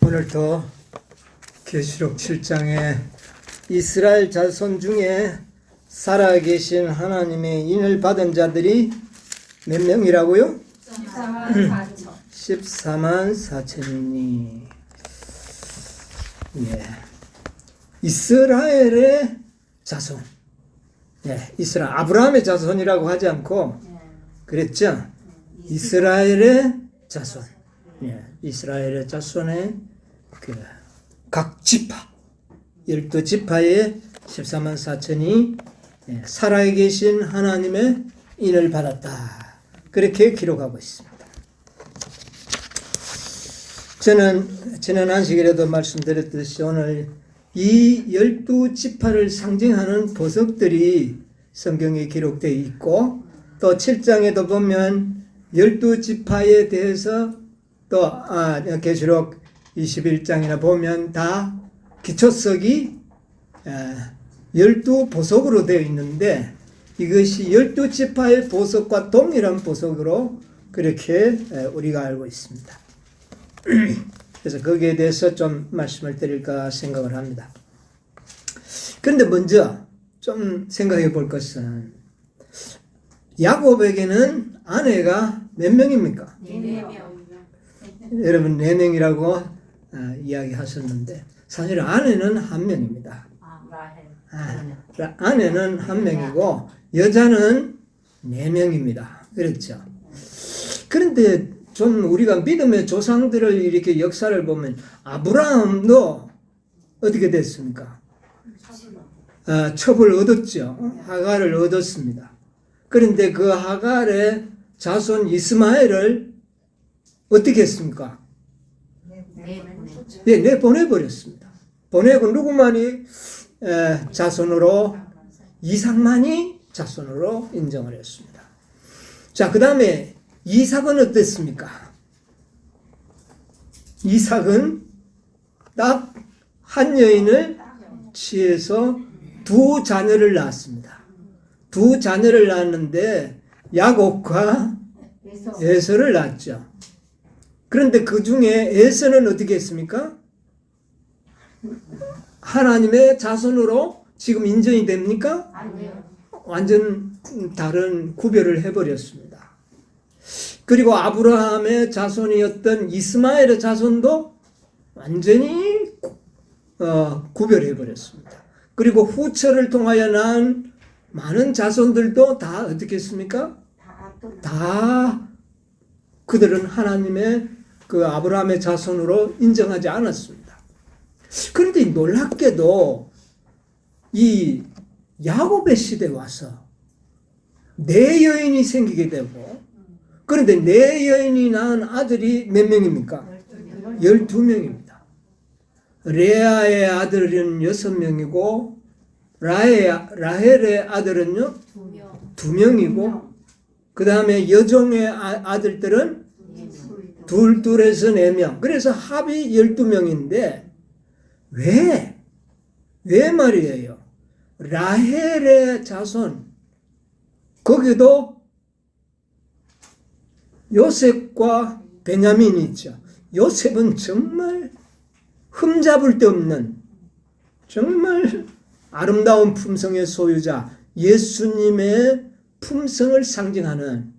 오늘도 계시록 7장에 이스라엘 자손 중에 살아계신 하나님의 인을 받은 자들이 몇 명이라고요? 14만 4천이니. 예. 이스라엘의 자손. 예. 이스라엘 아브라함의 자손이라고 하지 않고 그랬죠? 이스라엘의 자손. 예. 이스라엘의 자손의 각 지파 12지파의 14만 4천이 살아계신 하나님의 인을 받았다. 그렇게 기록하고 있습니다. 저는 지난 안식일에도 말씀드렸듯이 오늘 이 12지파를 상징하는 보석들이 성경에 기록되어 있고 또 7장에도 보면 12지파에 대해서 또 계시록 21장이나 보면 다 기초석이 12보석으로 되어 있는데 이것이 12지파의 보석과 동일한 보석으로 그렇게 우리가 알고 있습니다. 그래서 거기에 대해서 좀 말씀을 드릴까 생각을 합니다. 그런데 먼저 좀 생각해 볼 것은 야곱에게는 아내가 몇 명입니까? 4명. 여러분 4명이라고 이야기하셨는데 사실 아내는 한 명입니다. 아내는 한 명이고 여자는 4명입니다. 그렇죠. 그런데 좀 우리가 믿음의 조상들을 이렇게 역사를 보면 아브라함도 어떻게 됐습니까? 첩을 얻었죠. 하갈을 얻었습니다. 그런데 그 하갈의 자손 이스마엘을 어떻게 했습니까? 내보내버렸습니다. 보내고 누구만이 자손으로 이삭만이 자손으로 인정을 했습니다. 자, 그 다음에 이삭은 어땠습니까? 이삭은 딱 한 여인을 취해서 2 자녀를 낳았습니다. 2 자녀를 낳았는데 야곱과 에서를 낳았죠. 그런데 그 중에 에서는 어떻게 했습니까? 하나님의 자손으로 지금 인정이 됩니까? 아니요. 완전 다른 구별을 해버렸습니다. 그리고 아브라함의 자손이었던 이스마엘의 자손도 완전히 구별해버렸습니다. 그리고 후처를 통하여 낳은 많은 자손들도 다 어떻게 했습니까? 다 그들은 하나님의 그 아브라함의 자손으로 인정하지 않았습니다. 그런데 놀랍게도 이 야곱의 시대에 와서 4여인이 생기게 되고 그런데 4여인이 낳은 아들이 몇 명입니까? 12명입니다. 레아의 아들은 6명이고 라헬의 아들은요 2명이고 그 다음에 여종의 아들들은 둘에서 4명. 그래서 합이 12명인데 왜 말이에요? 라헬의 자손 거기도 요셉과 베냐민이 있죠. 요셉은 정말 흠잡을 데 없는 정말 아름다운 품성의 소유자 예수님의 품성을 상징하는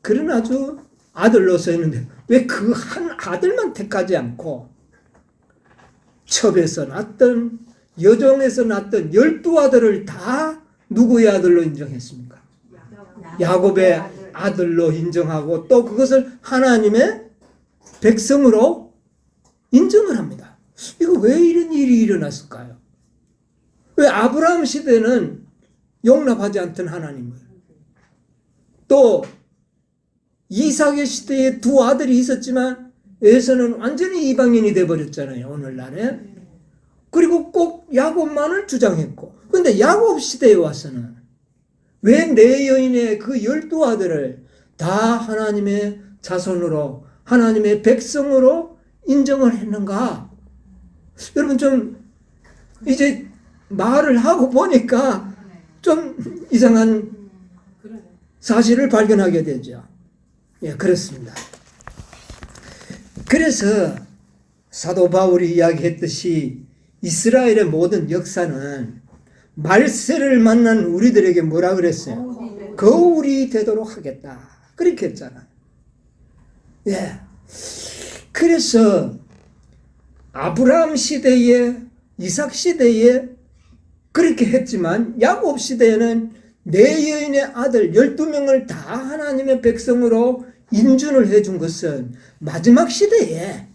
그런 아주 아들로서 있는데 왜 그 한 아들만 택하지 않고 첩에서 낳았던 여종에서 낳았던 12아들을 다 누구의 아들로 인정했습니까? 야곱의 아들로 인정하고 또 그것을 하나님의 백성으로 인정을 합니다. 이거 왜 이런 일이 일어났을까요? 왜 아브라함 시대는 용납하지 않던 하나님을 또 이삭의 시대에 2 아들이 있었지만 에서는 완전히 이방인이 되어버렸잖아요. 오늘날에. 그리고 꼭 야곱만을 주장했고 그런데 야곱 시대에 와서는 왜 4여인의 그 12아들을 다 하나님의 자손으로 하나님의 백성으로 인정을 했는가? 여러분 좀 이제 말을 하고 보니까 좀 이상한 사실을 발견하게 되죠. 예, 그렇습니다. 그래서 사도 바울이 이야기했듯이 이스라엘의 모든 역사는 말세를 만난 우리들에게 뭐라 그랬어요? 거울이 되도록 하겠다. 그렇게 했잖아요. 예. 그래서 아브라함 시대에, 이삭 시대에 그렇게 했지만 야곱 시대에는 네 여인의 아들 12명을 다 하나님의 백성으로 인준을 해준 것은 마지막 시대에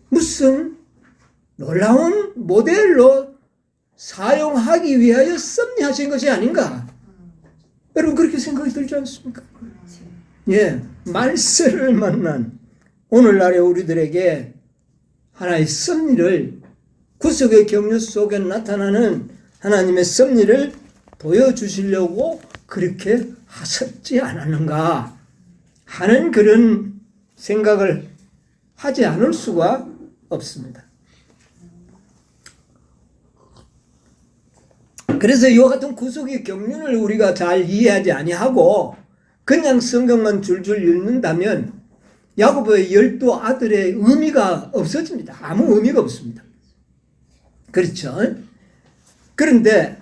무슨 놀라운 모델로 사용하기 위하여 섭리하신 것이 아닌가? 여러분 그렇게 생각이 들지 않습니까? 예, 말세를 만난 오늘날의 우리들에게 하나의 섭리를, 구속의 경륜 속에 나타나는 하나님의 섭리를 보여주시려고 그렇게 하셨지 않았는가 하는 그런 생각을 하지 않을 수가 없습니다. 그래서 이와 같은 구속의 경륜을 우리가 잘 이해하지 아니하고 그냥 성경만 줄줄 읽는다면 야곱의 12아들의 의미가 없어집니다. 아무 의미가 없습니다. 그렇죠? 그런데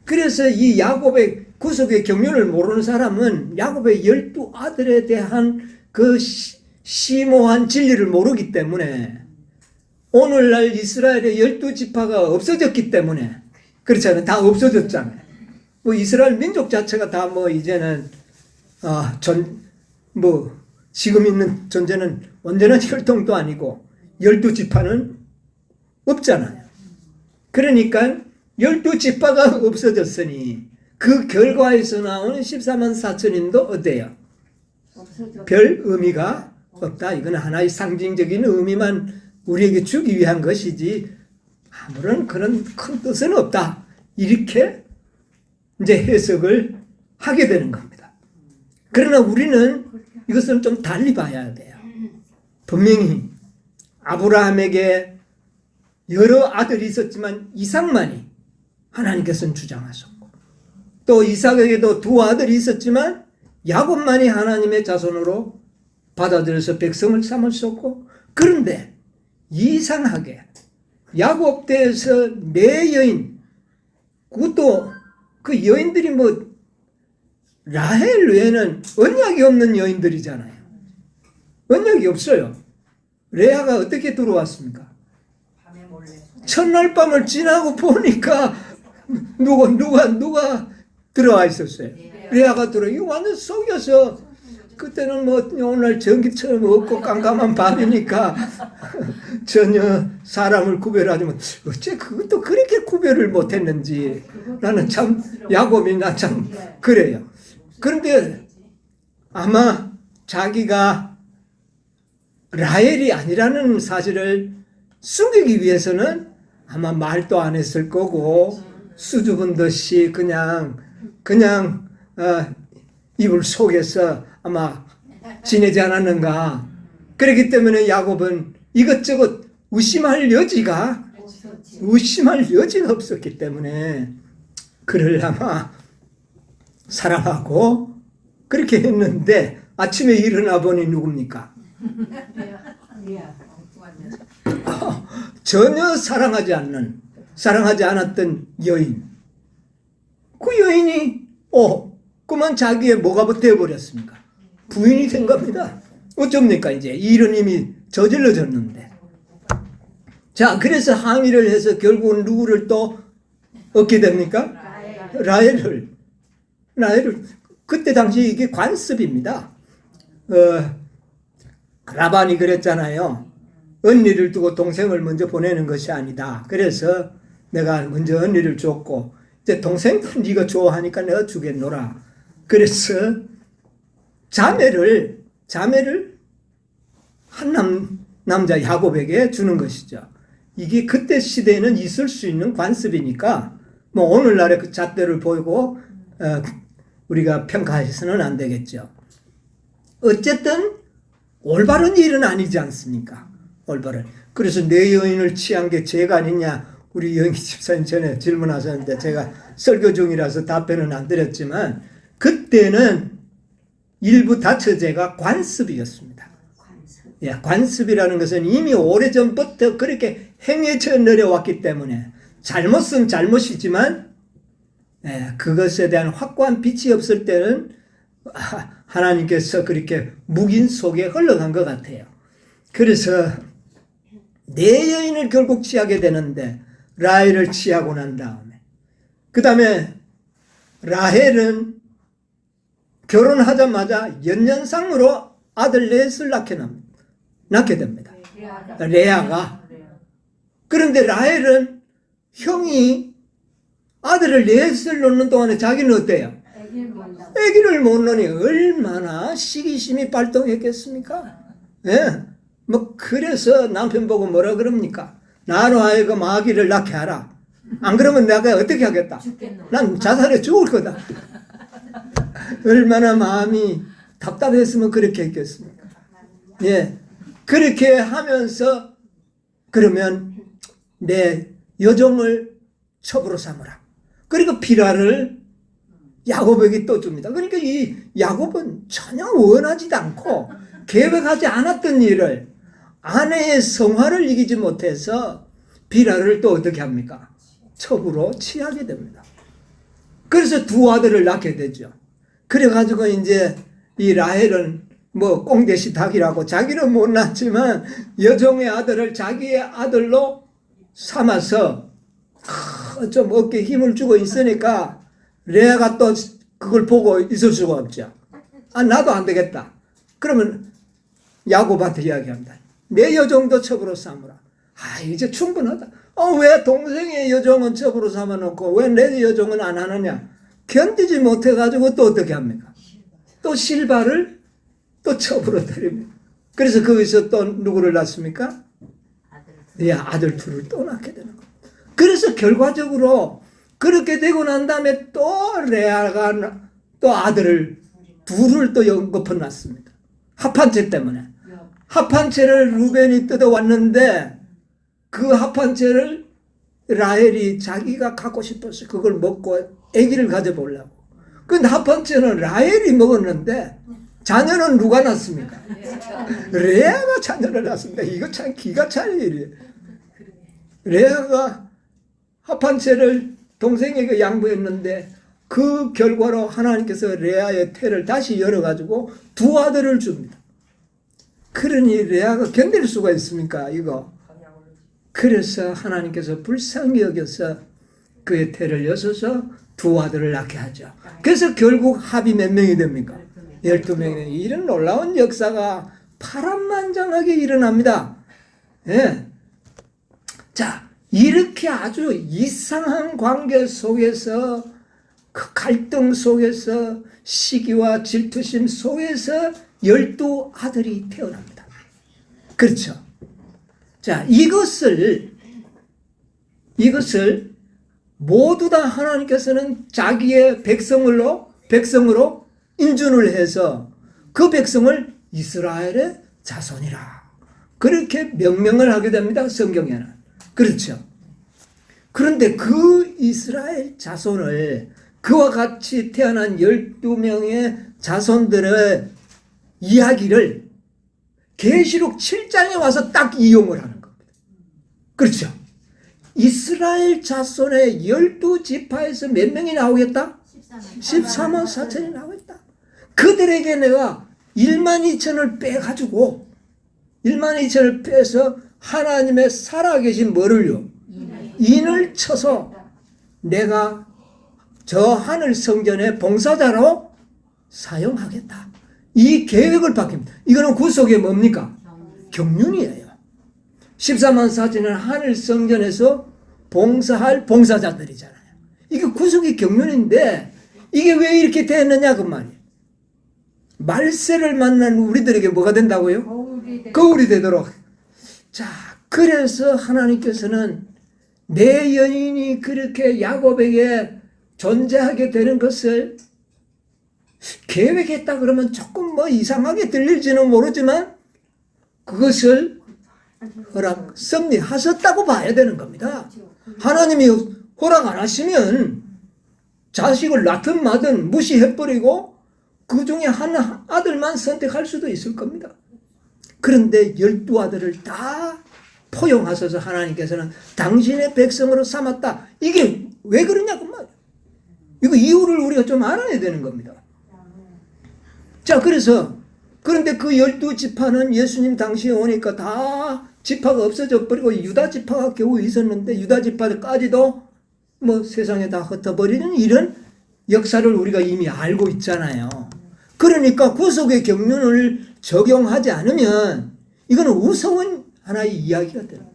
그래서 이 야곱의 구속의 경륜을 모르는 사람은 야곱의 12아들에 대한 그 심오한 진리를 모르기 때문에 오늘날 이스라엘의 12지파가 없어졌기 때문에 그렇잖아요. 다 없어졌잖아요. 뭐 이스라엘 민족 자체가 다 뭐 이제는 지금 있는 존재는 완전한 혈통도 아니고 12지파는 없잖아요. 그러니까 12지파가 없어졌으니 그 결과에서 나오는 14만 4천인도 어때요? 별 의미가 없다. 이건 하나의 상징적인 의미만 우리에게 주기 위한 것이지 아무런 그런 큰 뜻은 없다. 이렇게 이제 해석을 하게 되는 겁니다. 그러나 우리는 이것을 좀 달리 봐야 돼요. 분명히 아브라함에게 여러 아들이 있었지만 이삭만이 하나님께서는 주장하셨고 또 이삭에게도 두 아들이 있었지만 야곱만이 하나님의 자손으로 받아들여서 백성을 삼으셨고 그런데 이상하게 야곱 때에서 네 여인 그것도 그 여인들이 뭐 라헬 외에는 언약이 없는 여인들이잖아요. 언약이 없어요. 레아가 어떻게 들어왔습니까? 첫날 밤을 지나고 보니까 누가 들어와 있었어요. 레아가 이거 완전 속여서 그때는 뭐 오늘 전기처럼 없고 깜깜한 밤이니까 전혀 사람을 구별하지 못. 어째 그것도 그렇게 구별을 못했는지 나는 참 야곱이 나 참 그래요. 그런데 아마 자기가 라헬이 아니라는 사실을 숨기기 위해서는 아마 말도 안 했을 거고 수줍은 듯이 그냥 이불 속에서 아마 지내지 않았는가. 그렇기 때문에 야곱은 이것저것 의심할 여지가 없었기 때문에 그를 아마 사랑하고 그렇게 했는데 아침에 일어나 보니 누굽니까? 전혀 사랑하지 않았던 여인. 그 여인이 그만 자기의 뭐가 되어버렸습니까? 부인이 된 겁니다. 어쩝니까 이제 일은 이미 저질러졌는데. 자, 그래서 항의를 해서 결국은 누구를 또 얻게 됩니까? 라헬을. 그때 당시 이게 관습입니다. 라반이 그랬잖아요. 언니를 두고 동생을 먼저 보내는 것이 아니다. 그래서 내가 먼저 언니를 줬고 이제 동생도 네가 좋아하니까 내가 주겠노라. 그래서 자매를 한 남자 야곱에게 주는 것이죠. 이게 그때 시대에는 있을 수 있는 관습이니까 뭐 오늘날의 그 잣대를 보고 우리가 평가해서는 안 되겠죠. 어쨌든 올바른 일은 아니지 않습니까? 올바른. 그래서 내 여인을 취한 게 죄가 아니냐. 우리 영희 집사님 전에 질문하셨는데 제가 설교 중이라서 답변은 안 드렸지만 그때는 일부 다처제가 관습이었습니다. 예, 관습이라는 것은 이미 오래전부터 그렇게 행해져 내려왔기 때문에 잘못은 잘못이지만 그것에 대한 확고한 빛이 없을 때는 하나님께서 그렇게 묵인 속에 흘러간 것 같아요. 그래서 내 여인을 결국 취하게 되는데 라헬을 취하고 난 다음에 그 다음에 라헬은 결혼하자마자 연년상으로 아들 넷을 낳게 됩니다. 레아가. 그런데 라헬은 형이 아들을 넷을 놓는 동안에 자기는 어때요? 아기를 못 낳으니 얼마나 시기심이 발동했겠습니까? 예. 뭐 그래서 남편 보고 뭐라 그럽니까? 나로 하여금 아기를 낳게 하라. 안 그러면 내가 어떻게 하겠다? 난 자살해 죽을 거다. 얼마나 마음이 답답했으면 그렇게 했겠습니까? 예. 그렇게 하면서 그러면 내 여종을 첩으로 삼으라. 그리고 비라를 야곱에게 또 줍니다. 그러니까 이 야곱은 전혀 원하지도 않고 계획하지 않았던 일을 아내의 성화를 이기지 못해서 비라를 또 어떻게 합니까? 첩으로 취하게 됩니다. 그래서 두 아들을 낳게 되죠. 그래가지고 이제 이 라헬은 뭐 꽁대시 닭이라고 자기는 못 낳지만 여종의 아들을 자기의 아들로 삼아서 좀 어깨에 힘을 주고 있으니까 레아가 또 그걸 보고 있을 수가 없죠. 나도 안 되겠다. 그러면 야곱한테 이야기합니다. 내 여종도 첩으로 삼으라. 이제 충분하다. 왜 동생의 여종은 첩으로 삼아놓고 왜 내 여종은 안 하느냐. 견디지 못해가지고 또 어떻게 합니까? 또 실바를 또 첩으로 드립니다. 그래서 거기서 또 누구를 낳습니까? 아들 둘을 또 낳게 되는 겁니다. 그래서 결과적으로 그렇게 되고 난 다음에 또 레아가 또 아들을 둘을 또 연거푸 낳습니다. 합한채 때문에. 합한채를 루벤이 뜯어왔는데 그 합한채를 라헬이 자기가 갖고 싶어서 그걸 먹고 아기를 가져보려고. 근데 합한채는 라헬이 먹었는데 자녀는 누가 낳습니까? 레아가 자녀를 낳습니다. 이거 참 기가 차는 일이에요. 레아가 합한채를 동생에게 양보했는데 그 결과로 하나님께서 레아의 태를 다시 열어가지고 두 아들을 줍니다. 그러니 레아가 견딜 수가 있습니까? 이거. 그래서 하나님께서 불쌍히 여겨서 그의 태를 여셔서 두 아들을 낳게 하죠. 그래서 결국 합이 몇 명이 됩니까? 12명이. 이런 놀라운 역사가 파란만장하게 일어납니다. 예. 자, 이렇게 아주 이상한 관계 속에서 그 갈등 속에서 시기와 질투심 속에서 12아들이 태어납니다. 그렇죠. 자, 이것을 모두 다 하나님께서는 자기의 백성으로 인준을 해서 그 백성을 이스라엘의 자손이라. 그렇게 명명을 하게 됩니다. 성경에는. 그렇죠. 그런데 그 이스라엘 자손을 그와 같이 태어난 12명의 자손들의 이야기를 계시록 7장에 와서 딱 이용을 하는 겁니다. 그렇죠. 이스라엘 자손의 12지파에서 몇 명이 나오겠다? 14만 4천이 나오겠다. 그들에게 내가 1만 2천을 빼가지고 1만 2천을 빼서 하나님의 살아계신 뭐를요? 인을 쳐서 내가 저 하늘 성전의 봉사자로 사용하겠다. 이 계획을 바뀝니다. 이거는 구속의 뭡니까? 경륜이에요. 14만 4천은 하늘 성전에서 봉사할 봉사자들이잖아요. 이게 구속의 경륜인데 이게 왜 이렇게 됐느냐 그 말이에요. 말세를 만난 우리들에게 뭐가 된다고요? 거울이 되도록. 자, 그래서 하나님께서는 내 여인이 그렇게 야곱에게 존재하게 되는 것을 계획했다 그러면 조금 뭐 이상하게 들릴지는 모르지만 그것을 섭리하셨다고 봐야 되는 겁니다. 하나님이 허락 안 하시면 자식을 낳든 마든 무시해버리고 그 중에 한 아들만 선택할 수도 있을 겁니다. 그런데 12아들을 다 포용하셔서 하나님께서는 당신의 백성으로 삼았다. 이게 왜 그러냐고 말이에요. 이거 이유를 우리가 좀 알아야 되는 겁니다. 자, 그래서 그런데 그 12지파는 예수님 당시에 오니까 다 지파가 없어져 버리고 유다 지파가 겨우 있었는데 유다 지파까지도 뭐 세상에 다 흩어버리는 이런 역사를 우리가 이미 알고 있잖아요. 그러니까 구속의 경륜을 적용하지 않으면 이거는 우스운 하나의 이야기가 돼요.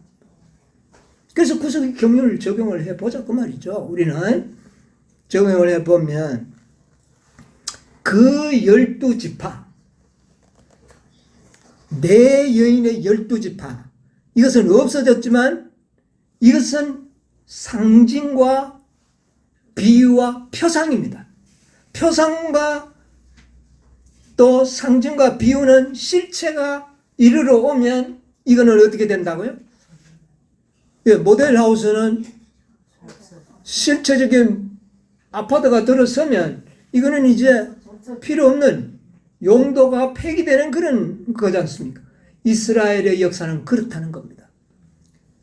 그래서 구속의 경륜을 적용을 해보자 그 말이죠. 우리는 적용을 해보면 그 12지파 내 여인의 12지파 이것은 없어졌지만 이것은 상징과 비유와 표상입니다. 표상과 또 상징과 비유는 실체가 이르러 오면 이거는 어떻게 된다고요? 예, 모델하우스는 실체적인 아파트가 들어서면 이거는 이제 필요 없는 용도가 폐기되는 그런 거지 않습니까? 이스라엘의 역사는 그렇다는 겁니다.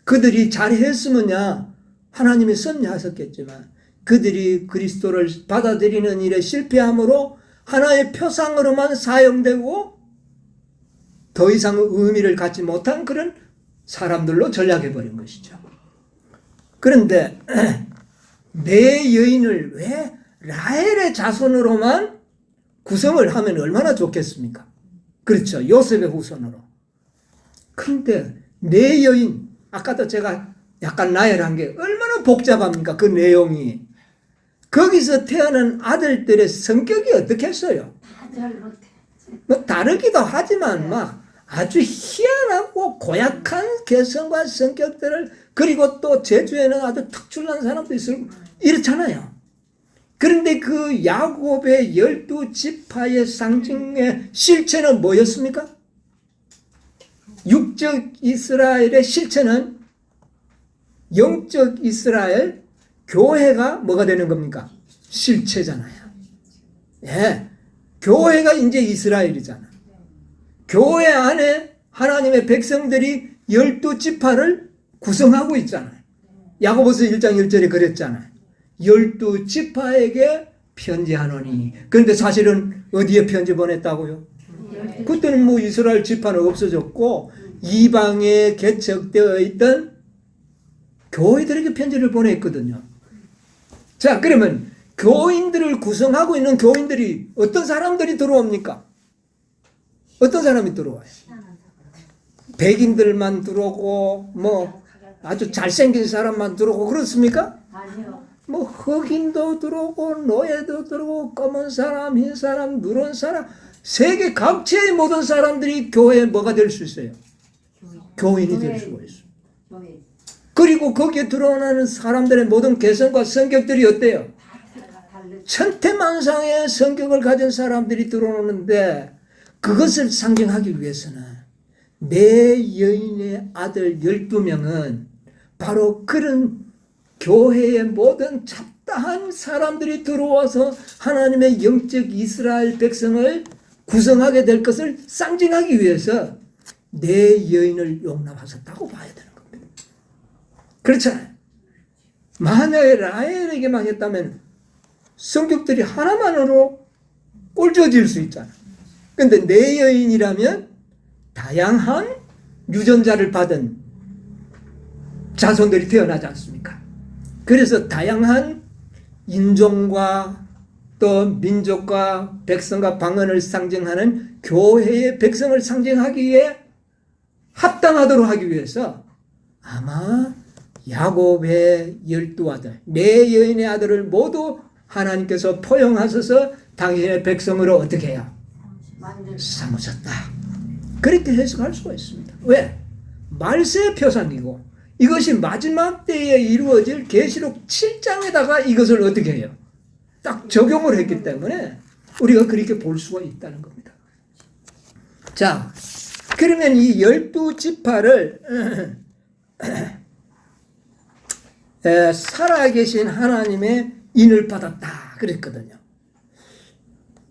그들이 잘했으면야 하나님이 섭리하셨겠지만 그들이 그리스도를 받아들이는 일에 실패함으로 하나의 표상으로만 사용되고 더 이상 의미를 갖지 못한 그런 사람들로 전락해버린 것이죠. 그런데 내 여인을 왜 라헬의 자손으로만 구성을 하면 얼마나 좋겠습니까? 그렇죠. 요셉의 후손으로. 그런데 내 여인, 아까도 제가 약간 나열한 게 얼마나 복잡합니까? 그 내용이. 거기서 태어난 아들들의 성격이 어떻겠어요? 뭐 다르기도 하지만 막 아주 희한하고 고약한 개성과 성격들을 그리고 또 제주에는 아주 특출난 사람도 있고 이렇잖아요. 그런데 그 야곱의 12지파의 상징의 실체는 뭐였습니까? 육적 이스라엘의 실체는 영적 이스라엘 교회가 뭐가 되는 겁니까? 실체잖아요. 예. 교회가 이제 이스라엘이잖아. 교회 안에 하나님의 백성들이 12지파를 구성하고 있잖아요. 야고보서 1장 1절에 그랬잖아요. 12지파에게 편지하노니. 그런데 사실은 어디에 편지 보냈다고요? 그때는 뭐 이스라엘 지파는 없어졌고 이방에 개척되어 있던 교회들에게 편지를 보냈거든요. 자, 그러면 교인들을 구성하고 있는 교인들이 어떤 사람들이 들어옵니까? 어떤 사람이 들어와요? 백인들만 들어오고 뭐 아주 잘생긴 사람만 들어오고 그렇습니까? 아니요. 뭐 흑인도 들어오고 노예도 들어오고 검은 사람, 흰 사람, 누런 사람 세계 각지의 모든 사람들이 교회에 뭐가 될 수 있어요? 교인이 될 수가 있어요. 그리고 거기에 들어오는 사람들의 모든 개성과 성격들이 어때요? 천태만상의 성격을 가진 사람들이 들어오는데 그것을 상징하기 위해서는 내 여인의 아들 12명은 바로 그런 교회의 모든 잡다한 사람들이 들어와서 하나님의 영적 이스라엘 백성을 구성하게 될 것을 상징하기 위해서 내 여인을 용납하셨다고 봐야 되는 겁니다. 그렇잖아요. 만약에 라헬에게만 했다면 성격들이 하나만으로 꼴져질 수 있잖아요. 그런데 내 여인이라면 다양한 유전자를 받은 자손들이 태어나지 않습니까? 그래서 다양한 인종과 또 민족과 백성과 방언을 상징하는 교회의 백성을 상징하기에 합당하도록 하기 위해서 아마 야곱의 12아들, 내 여인의 아들을 모두 하나님께서 포용하셔서 당신의 백성으로 어떻게 해요? 삼으셨다. 그렇게 해석할 수가 있습니다. 왜? 말세의 표상이고 이것이 마지막 때에 이루어질 계시록 7장에다가 이것을 어떻게 해요? 딱 적용을 했기 때문에 우리가 그렇게 볼 수가 있다는 겁니다. 자, 그러면 이 12지파를 살아계신 하나님의 인을 받았다 그랬거든요.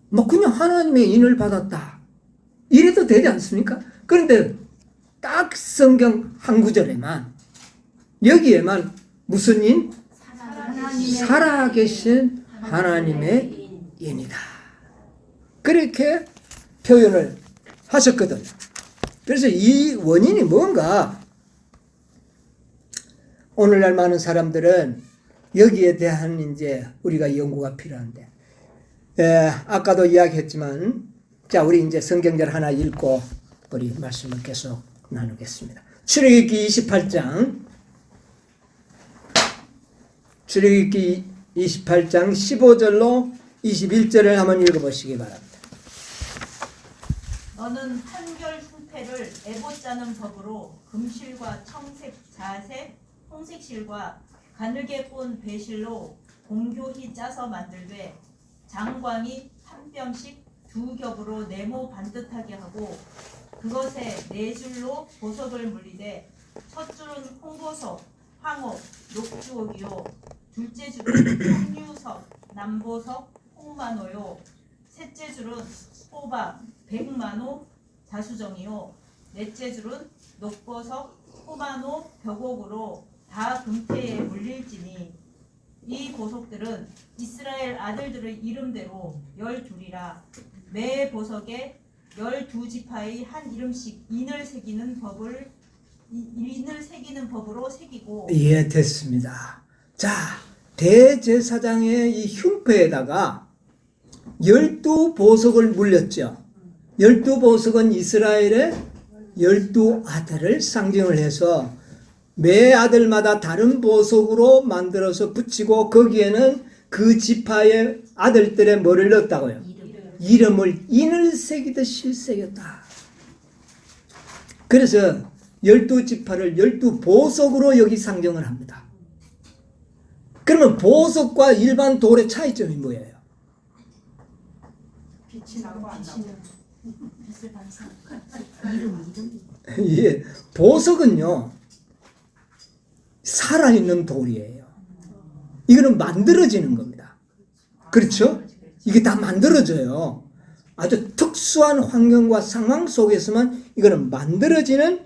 뭐 그냥 하나님의 인을 받았다 이래도 되지 않습니까? 그런데 딱 성경 한 구절에만 여기에만 무슨 인? 살아계신 하나님의 인이다. 그렇게 표현을 하셨거든요. 그래서 이 원인이 뭔가 오늘날 많은 사람들은 여기에 대한 이제 우리가 연구가 필요한데, 아까도 이야기했지만, 자, 우리 이제 성경절 하나 읽고 우리 말씀을 계속 나누겠습니다. 출애굽기 28장 15절로 21절을 한번 읽어보시기 바랍니다. 너는 한결 흉패를 에봇 짜는 법으로 금실과 청색, 자색, 홍색실과 가늘게 꼰 배실로 공교히 짜서 만들되 장광이 한 뼘씩 두 겹으로 네모 반듯하게 하고 그것에 네 줄로 보석을 물리되 첫 줄은 홍보석, 황옥, 녹주옥이요 둘째 줄은 홍유석, 남보석, 홍만호요 셋째 줄은 호박, 백만호, 자수정이요 넷째 줄은 녹보석, 호만호, 벽옥으로 다 금태에 물릴지니 이 보석들은 이스라엘 아들들의 이름대로 12이라 매 보석에 12지파의 한 이름씩 인을 새기는 법으로 새기고. 예, 됐습니다. 자, 대제사장의 이 흉패에다가 12보석을 물렸죠. 12보석은 이스라엘의 12아들을 상징을 해서 매 아들마다 다른 보석으로 만들어서 붙이고 거기에는 그 지파의 아들들의 뭐를 넣었다고요? 이름을 인을 새기듯이 새겼다. 그래서 12지파를 12보석으로 여기 상정을 합니다. 그러면 보석과 일반 돌의 차이점이 뭐예요? 빛이 나고 안 나고 빛을 반사. 예, 보석은요 살아있는 돌이에요. 이거는 만들어지는 겁니다. 그렇죠? 이게 다 만들어져요. 아주 특수한 환경과 상황 속에서만 이거는 만들어지는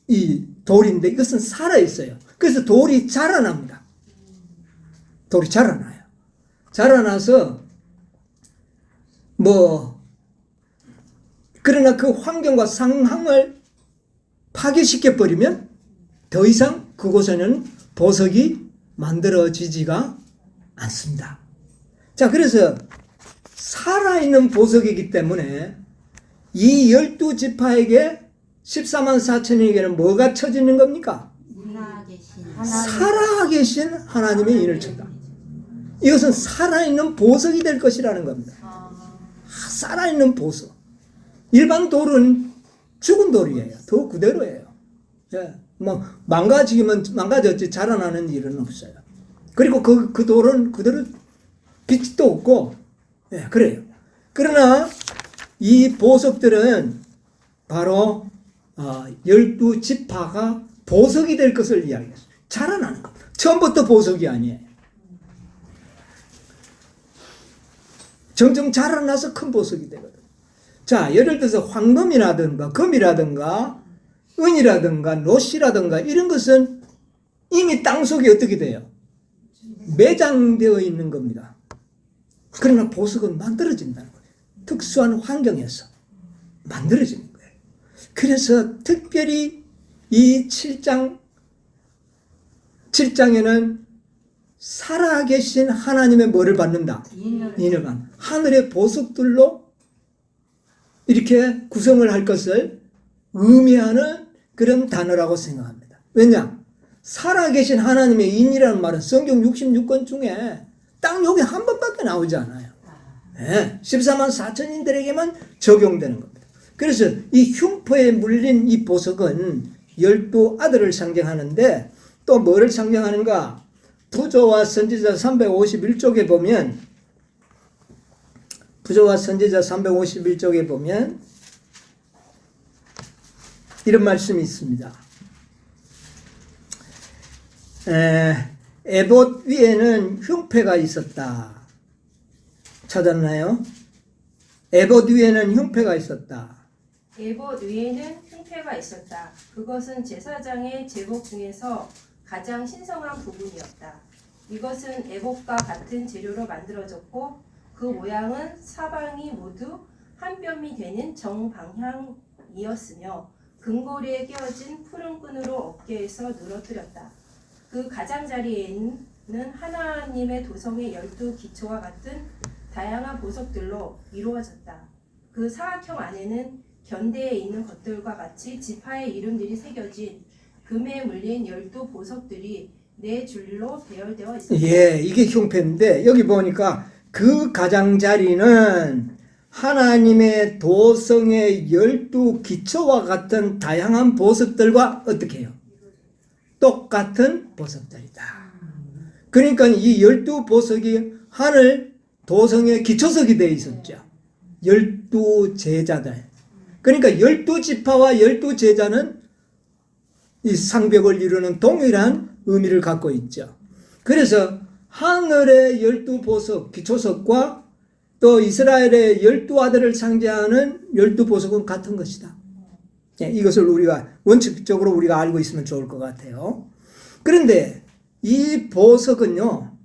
이 돌인데 이것은 살아있어요. 그래서 돌이 자라납니다. 돌이 자라나요. 자라나서 그러나 그 환경과 상황을 파괴시켜버리면 더 이상 그곳에는 보석이 만들어지지가 않습니다. 자, 그래서 살아있는 보석이기 때문에 이 12지파에게 14만 4천에게는 뭐가 쳐지는 겁니까? 살아계신 하나님의 인을 쳤다. 이것은 살아있는 보석이 될 것이라는 겁니다. 살아있는 보석. 일반 돌은 죽은 돌이에요. 더 그대로예요. 예. 망가지면 망가졌지 자라나는 일은 없어요. 그리고 그 돌은 그대로 빛도 없고, 예, 그래요. 그러나 이 보석들은 바로 12지파가 보석이 될 것을 이야기했어요. 자라나는 것. 처음부터 보석이 아니에요. 점점 자라나서 큰 보석이 되거든. 자, 예를 들어서 황금이라든가 금이라든가 은이라든가 롯이라든가 이런 것은 이미 땅속에 어떻게 돼요? 매장되어 있는 겁니다. 그러나 보석은 만들어진다는 거예요. 특수한 환경에서 만들어지는 거예요. 그래서 특별히 이 7장에는 살아계신 하나님의 뭐를 받는다? 인을 받는다. 하늘의 보석들로 이렇게 구성을 할 것을 의미하는 그런 단어라고 생각합니다. 왜냐? 살아계신 하나님의 인이라는 말은 성경 66권 중에 딱 여기 한 번밖에 나오지 않아요. 네, 14만 4천인들에게만 적용되는 겁니다. 그래서 이 흉포에 물린 이 보석은 12아들을 상징하는데 또 뭐를 상징하는가? 부조와 선지자 351쪽에 보면 이런 말씀이 있습니다. 에봇 위에는 흉패가 있었다. 찾았나요? 에봇 위에는 흉패가 있었다. 에봇 위에는 승패가 있었다. 그것은 제사장의 제복 중에서 가장 신성한 부분이었다. 이것은 에봇과 같은 재료로 만들어졌고 그 모양은 사방이 모두 한 뼘이 되는 정방향이었으며 금고리에 끼워진 푸른 끈으로 어깨에서 늘어뜨렸다. 그 가장자리에는 하나님의 도성의 12기초와 같은 다양한 보석들로 이루어졌다. 그 사각형 안에는 견대에 있는 것들과 같이 지파의 이름들이 새겨진 금에 물린 12보석들이 4줄로 배열되어 있었다. 예, 이게 형편인데 여기 보니까 그 가장자리는 하나님의 도성의 12기초와 같은 다양한 보석들과 어떻게 해요? 똑같은 보석들이다. 그러니까 이 12보석이 하늘 도성의 기초석이 되어 있었죠. 12제자들. 그러니까 12지파와 12제자는 이 상벽을 이루는 동일한 의미를 갖고 있죠. 그래서 하늘의 12보석, 기초석과 또 이스라엘의 12아들을 상징하는 12보석은 같은 것이다. 예, 이것을 우리가 원칙적으로 우리가 알고 있으면 좋을 것 같아요. 그런데 이 보석은요,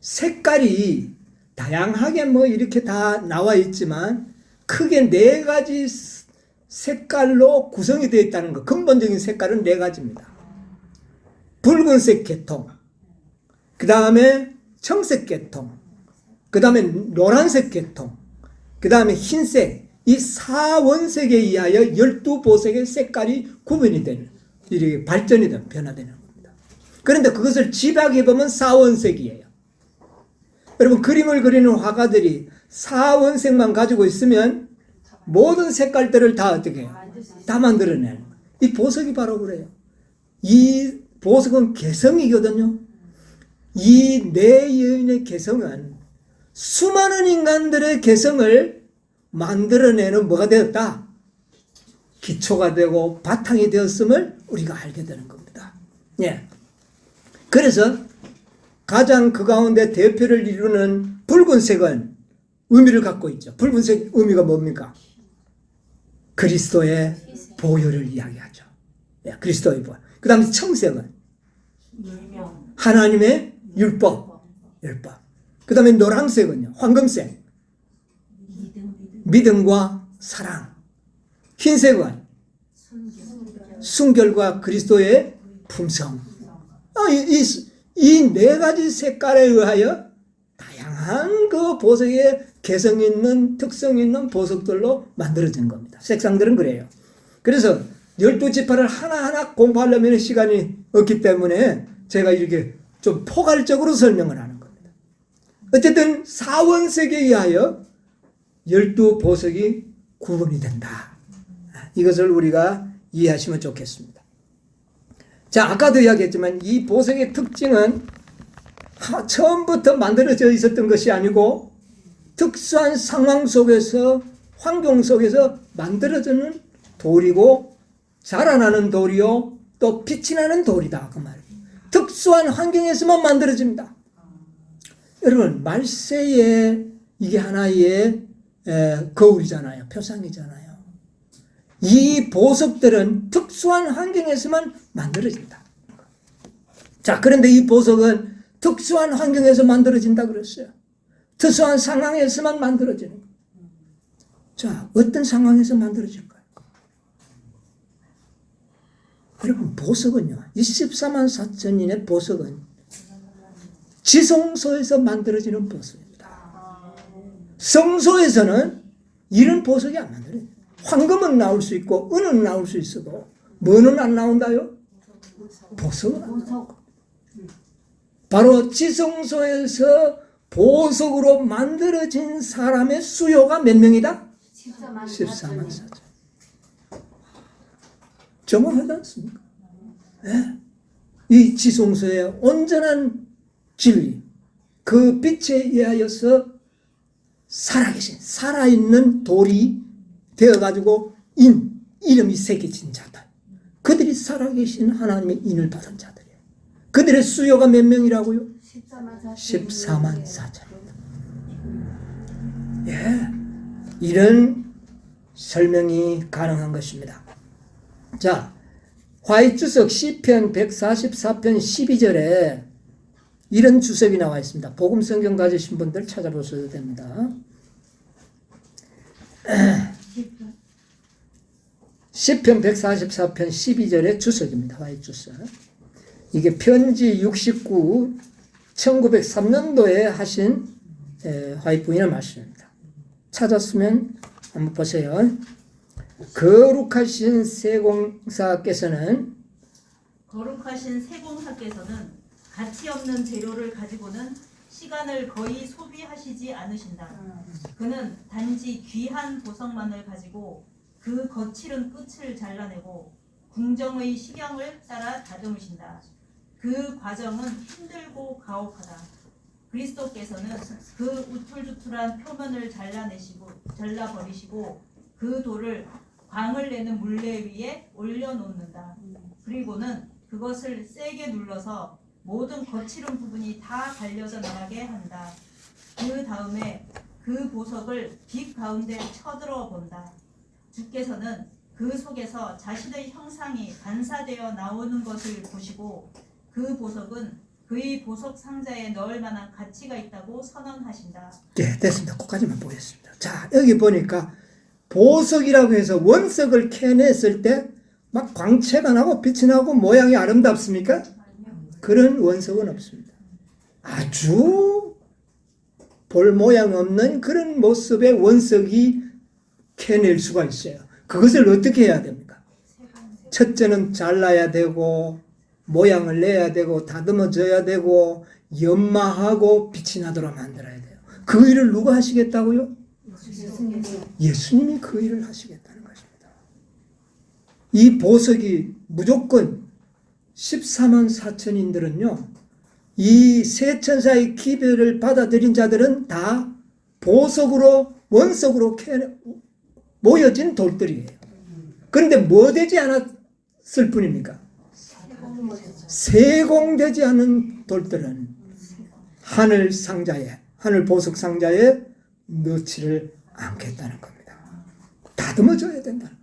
색깔이 다양하게 뭐 이렇게 다 나와 있지만 크게 4가지 색깔로 구성이 되어 있다는 것. 근본적인 색깔은 4가지입니다. 붉은색 계통, 그 다음에 청색 계통, 그 다음에 노란색 계통, 그 다음에 흰색, 이 4원색에 의하여 12보석의 색깔이 구분이 되는, 이렇게 발전이 되는, 변화되는 겁니다. 그런데 그것을 집약해 보면 4원색이에요. 여러분, 그림을 그리는 화가들이 4원색만 가지고 있으면 모든 색깔들을 다 어떻게 해요? 다 만들어내는 거예요. 이 보석이 바로 그래요. 이 보석은 개성이거든요. 이 네 여인의 개성은 수많은 인간들의 개성을 만들어내는 뭐가 되었다? 기초가 되고 바탕이 되었음을 우리가 알게 되는 겁니다. 예. 그래서 가장 그 가운데 대표를 이루는 붉은색은 의미를 갖고 있죠. 붉은색 의미가 뭡니까? 그리스도의 보혈을 이야기하죠. 예, 그리스도의 보혈. 그 다음에 청색은 하나님의 율법. 그 다음에 노란색은요, 황금색. 믿음과 사랑. 흰색은 순결과 그리스도의 품성. 이 4가지 색깔에 의하여 다양한 그 보석의 개성 있는, 특성 있는 보석들로 만들어진 겁니다. 색상들은 그래요. 그래서 12지파를 하나하나 공부하려면 시간이 없기 때문에 제가 이렇게 좀 포괄적으로 설명을 하는 겁니다. 어쨌든 4원색에 의하여 12보석이 구분이 된다. 이것을 우리가 이해하시면 좋겠습니다. 자, 아까도 이야기했지만 이 보석의 특징은 처음부터 만들어져 있었던 것이 아니고 특수한 상황 속에서, 환경 속에서 만들어지는 돌이고 자라나는 돌이요, 또 빛이 나는 돌이다. 그 말이에요. 특수한 환경에서만 만들어집니다. 여러분, 말세에 이게 하나의 거울이잖아요. 표상이잖아요. 이 보석들은 특수한 환경에서만 만들어진다. 자, 그런데 이 보석은 특수한 환경에서 만들어진다 그랬어요. 특수한 상황에서만 만들어지는 거예요. 자, 어떤 상황에서 만들어질까요? 여러분, 보석은요, 24만 4천인의 보석은 지성소에서 만들어지는 보석입니다. 성소에서는 이런 보석이 안 만들어요. 황금은 나올 수 있고 은은 나올 수 있어도 뭐는 안 나온다요? 보석은 안 나오고. 바로 지성소에서 보석으로 만들어진 사람의 수요가 몇 명이다? 14만 4천. 정확하지 않습니까? 네? 이 지성소의 온전한 진리, 그 빛에 의하여서 살아계신, 살아있는 돌이 되어가지고 이름이 새겨진 자들. 그들이 살아계신 하나님의 인을 받은 자들이에요. 그들의 수요가 몇 명이라고요? 14만 4천. 예, 이런 설명이 가능한 것입니다. 자, 화이주석 시편 144편 12절에 이런 주석이 나와 있습니다. 복음 성경 가지신 분들 찾아보셔도 됩니다. 시편 144편 12절의 주석입니다. 화이주석. 이게 편지 69 1903년도에 하신 화이부인의 말씀입니다. 찾았으면 한번 보세요. 거룩하신 세공사께서는 가치 없는 재료를 가지고는 시간을 거의 소비하시지 않으신다. 그는 단지 귀한 보석만을 가지고 그 거칠은 끝을 잘라내고 궁정의 식양을 따라 다듬으신다. 그 과정은 힘들고 가혹하다. 그리스도께서는 그 우툴두툴한 표면을 잘라버리시고 그 돌을 광을 내는 물레 위에 올려놓는다. 그리고는 그것을 세게 눌러서 모든 거칠은 부분이 다 갈려져 나가게 한다. 그 다음에 그 보석을 빛 가운데 쳐들어 본다. 주께서는 그 속에서 자신의 형상이 반사되어 나오는 것을 보시고 그 보석은 그의 보석 상자에 넣을 만한 가치가 있다고 선언하신다. 네, 됐습니다. 거기까지만 보겠습니다. 자, 여기 보니까 보석이라고 해서 원석을 캐냈을 때 막 광채가 나고 빛이 나고 모양이 아름답습니까? 그런 원석은 없습니다. 아주 볼 모양 없는 그런 모습의 원석이 캐낼 수가 있어요. 그것을 어떻게 해야 됩니까? 첫째는 잘라야 되고 모양을 내야 되고 다듬어져야 되고 연마하고 빛이 나도록 만들어야 돼요. 그 일을 누가 하시겠다고요? 예수님이 그 일을 하시겠다는 것입니다. 이 보석이 무조건 14만 4천인들은요. 이 세 천사의 기별을 받아들인 자들은 다 보석으로 원석으로 모여진 돌들이에요. 그런데 뭐 되지 않았을 뿐입니까? 세공되지 않은 돌들은 하늘 상자에, 하늘 보석 상자에 넣지를 않겠다는 겁니다. 다듬어줘야 된다는 겁니다.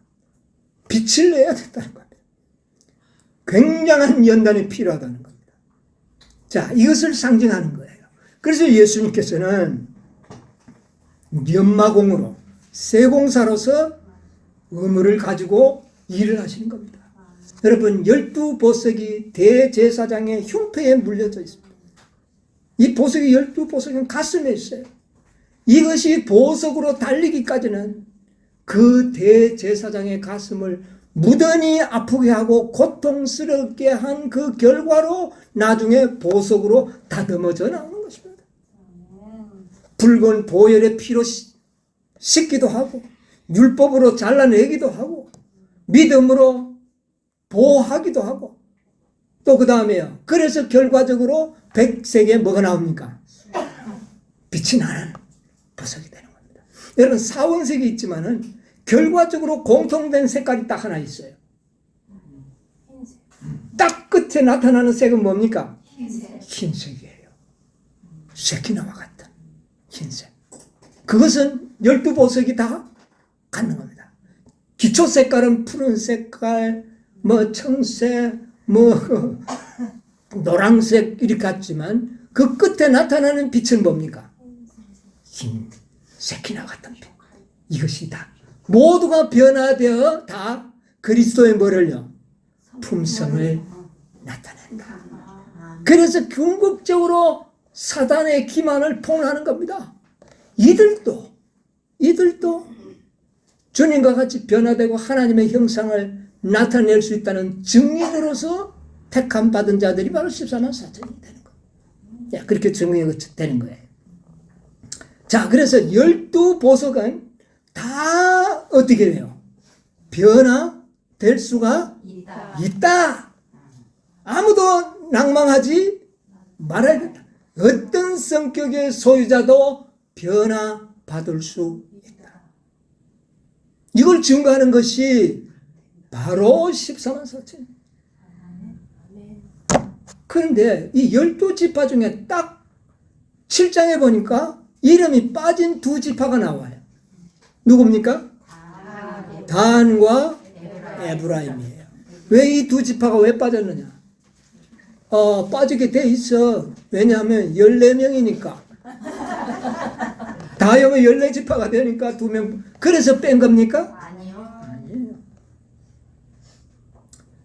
빛을 내야 된다는 겁니다. 굉장한 연단이 필요하다는 겁니다. 자, 이것을 상징하는 거예요. 그래서 예수님께서는 연마공으로 세공사로서 의무를 가지고 일을 하시는 겁니다. 여러분, 12보석이 대제사장의 흉패에 물려져 있습니다. 이 보석이 12보석은 가슴에 있어요. 이것이 보석으로 달리기까지는 그 대제사장의 가슴을 무던히 아프게 하고 고통스럽게 한 그 결과로 나중에 보석으로 다듬어져 나오는 것입니다. 붉은 보혈의 피로 씻기도 하고 율법으로 잘라내기도 하고 믿음으로 보호하기도 하고 또 그 다음에요. 그래서 결과적으로 백색에 뭐가 나옵니까? 빛이 나는 보석이 되는 겁니다. 여러분, 사원색이 있지만은 결과적으로 공통된 색깔이 딱 하나 있어요. 딱 끝에 나타나는 색은 뭡니까? 흰색이에요. 세키나와 같은 흰색. 그것은 12보석이 다 갖는 겁니다. 기초 색깔은 푸른 색깔, 뭐 청색, 뭐 노란색 이렇게 같지만 그 끝에 나타나는 빛은 뭡니까? 흰 세키나 같은 빛. 이것이 다 모두가 변화되어 다 그리스도의 뭐를요? 품성을 나타낸다. 그래서 궁극적으로 사단의 기만을 폭로하는 겁니다. 이들도 주님과 같이 변화되고 하나님의 형상을 나타낼 수 있다는 증인으로서 택함 받은 자들이 바로 14만 4천이 되는 거예요. 그렇게 증명이 되는 거예요. 자, 그래서 12보석은 다 어떻게 돼요? 변화될 수가 있다. 아무도 낭망하지 말아야 된다. 어떤 성격의 소유자도 변화받을 수 있다. 이걸 증거하는 것이 바로 14만 4천. 그런데 이 12지파 중에 딱 7장에 보니까 이름이 빠진 두 지파가 나와요. 누굽니까? 단과 에브라임이에요. 왜 이 두 지파가 왜 빠졌느냐? 빠지게 돼 있어. 왜냐하면 14명이니까. 다 하면 14지파가 되니까 2명. 그래서 뺀 겁니까? 아니에요.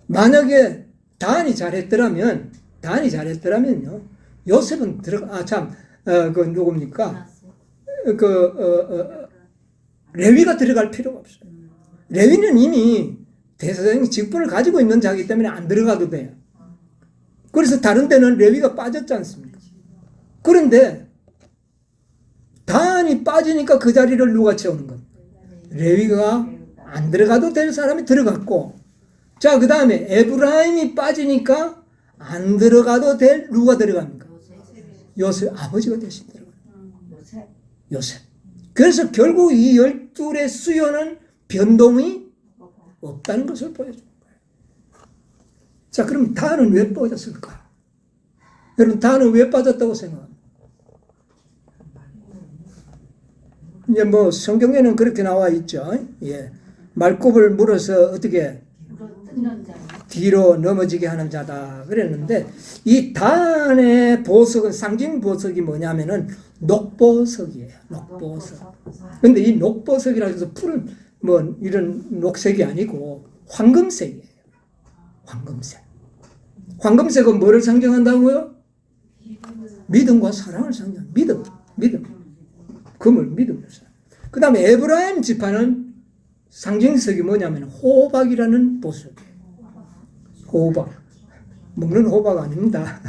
만약에 단이 잘했더라면요. 요셉은 그 누굽니까? 레위가 들어갈 필요가 없어요. 레위는 이미 대사장의 직분을 가지고 있는 자이기 때문에 안 들어가도 돼요. 그래서 다른 데는 레위가 빠졌지 않습니까? 그런데 단이 빠지니까 그 자리를 누가 채우는 겁니까? 레위가 안 들어가도 될 사람이 들어갔고, 자, 그 다음에 에브라임이 빠지니까 안 들어가도 될 누가 들어갑니까? 요셉 아버지가 대신 들어가요. 요셉. 그래서 결국 이 12의 수요는 변동이 없다는 것을 보여줍니다. 자, 그럼 단은 왜 빠졌을까? 여러분, 단은 왜 빠졌다고 생각합니다? 이제 뭐 성경에는 그렇게 나와 있죠. 예. 말굽을 물어서 어떻게 뒤로 넘어지게 하는 자다 그랬는데, 이 단의 보석은 상징 보석이 뭐냐면은 녹보석이에요. 녹보석. 근데 이 녹보석이라고 해서 푸른 뭐 이런 녹색이 아니고 황금색이에요. 황금색. 황금색은 뭐를 상징한다고요? 믿음과 사랑을 상징합니다. 믿음. 금을 믿음을 상징합니다. 그 다음에 에브라임 지파는 상징색이 뭐냐면 호박이라는 보석이에요. 호박. 먹는 호박 아닙니다.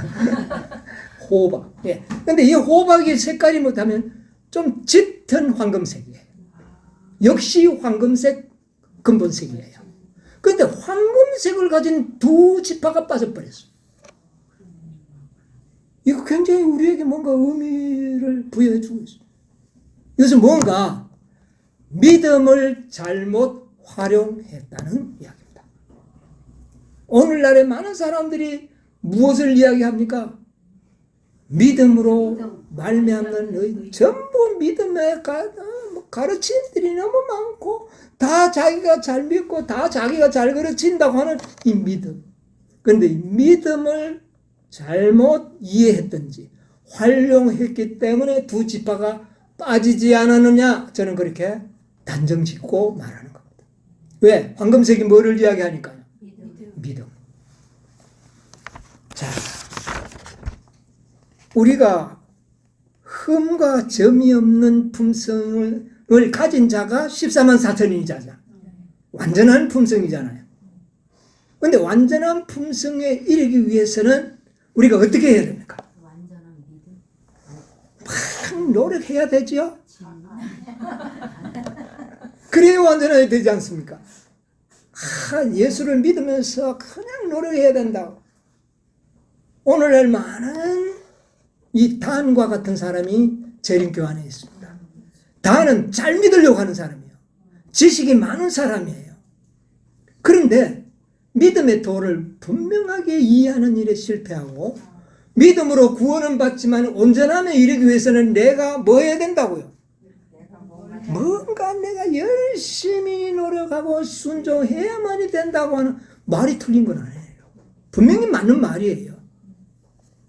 호박. 예. 근데 이 호박의 색깔이 뭐냐면 좀 짙은 황금색이에요. 역시 황금색, 근본색이에요. 그런데 황금색을 가진 두 지파가 빠져버렸어요. 이거 굉장히 우리에게 뭔가 의미를 부여해주고 있어요. 이것은 뭔가 믿음을 잘못 활용했다는 이야기입니다. 오늘날에 많은 사람들이 무엇을 이야기합니까? 믿음으로 말미암는 너희들. 전부 믿음에 가르침들이 너무 많고 다 자기가 잘 믿고 다 자기가 잘 가르친다고 하는 이 믿음. 그런데 이 믿음을 잘못 이해했든지 활용했기 때문에 두 지파가 빠지지 않았느냐, 저는 그렇게 단정짓고 말하는 겁니다. 왜? 황금색이 뭐를 이야기하니까요? 믿음. 자, 우리가 흠과 점이 없는 품성을 가진 자가 14만 4천인이 자잖아. 완전한 품성이잖아요. 그런데 완전한 품성에 이르기 위해서는 우리가 어떻게 해야 됩니까? 막 노력해야 되지요? 그래야 완전해야 되지 않습니까? 예수를 믿으면서 그냥 노력해야 된다고. 오늘날 많은 이 단과 같은 사람이 재림교회 안에 있습니다. 단은 잘 믿으려고 하는 사람이에요. 지식이 많은 사람이에요. 그런데 믿음의 도를 분명하게 이해하는 일에 실패하고, 믿음으로 구원은 받지만 온전함에 이르기 위해서는 내가 뭐 해야 된다고요? 뭔가 내가 열심히 노력하고 순종해야만이 된다고 하는 말이 틀린 건 아니에요. 분명히 맞는 말이에요.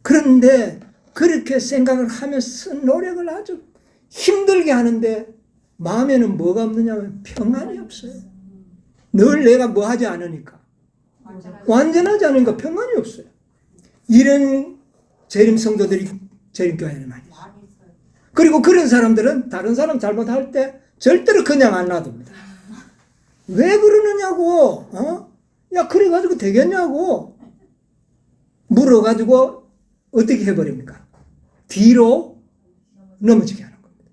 그런데 그렇게 생각을 하면서 노력을 아주 힘들게 하는데 마음에는 뭐가 없느냐면 평안이 없어요. 늘 내가 뭐 하지 않으니까, 완전하지 않으니까 평안이 없어요. 이런 재림 성도들이 재림교회에 많이 있어요. 그리고 그런 사람들은 다른 사람 잘못할 때 절대로 그냥 안 놔둡니다. 왜 그러느냐고, 야, 그래가지고 되겠냐고 물어가지고 어떻게 해버립니까? 뒤로 넘어지게 하는 겁니다.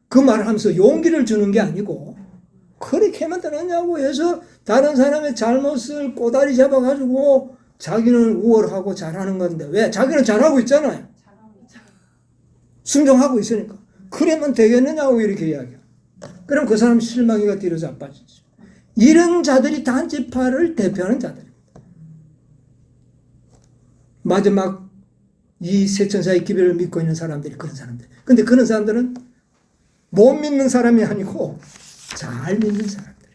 그 말을 하면서 용기를 주는 게 아니고, 그렇게 하면 되느냐고 해서 다른 사람의 잘못을 꼬다리 잡아가지고 자기는 우월하고 잘하는 건데, 왜? 자기는 잘하고 있잖아요. 순종하고 있으니까. 그러면 되겠느냐고 이렇게 이야기해요. 그럼 그 사람 실망이가 뒤로 자빠지죠. 이런 자들이 단지파를 대표하는 자들입니다. 마지막 이 세천사의 기별을 믿고 있는 사람들이 그런 사람들. 근데 그런 사람들은 못 믿는 사람이 아니고 잘 믿는 사람들.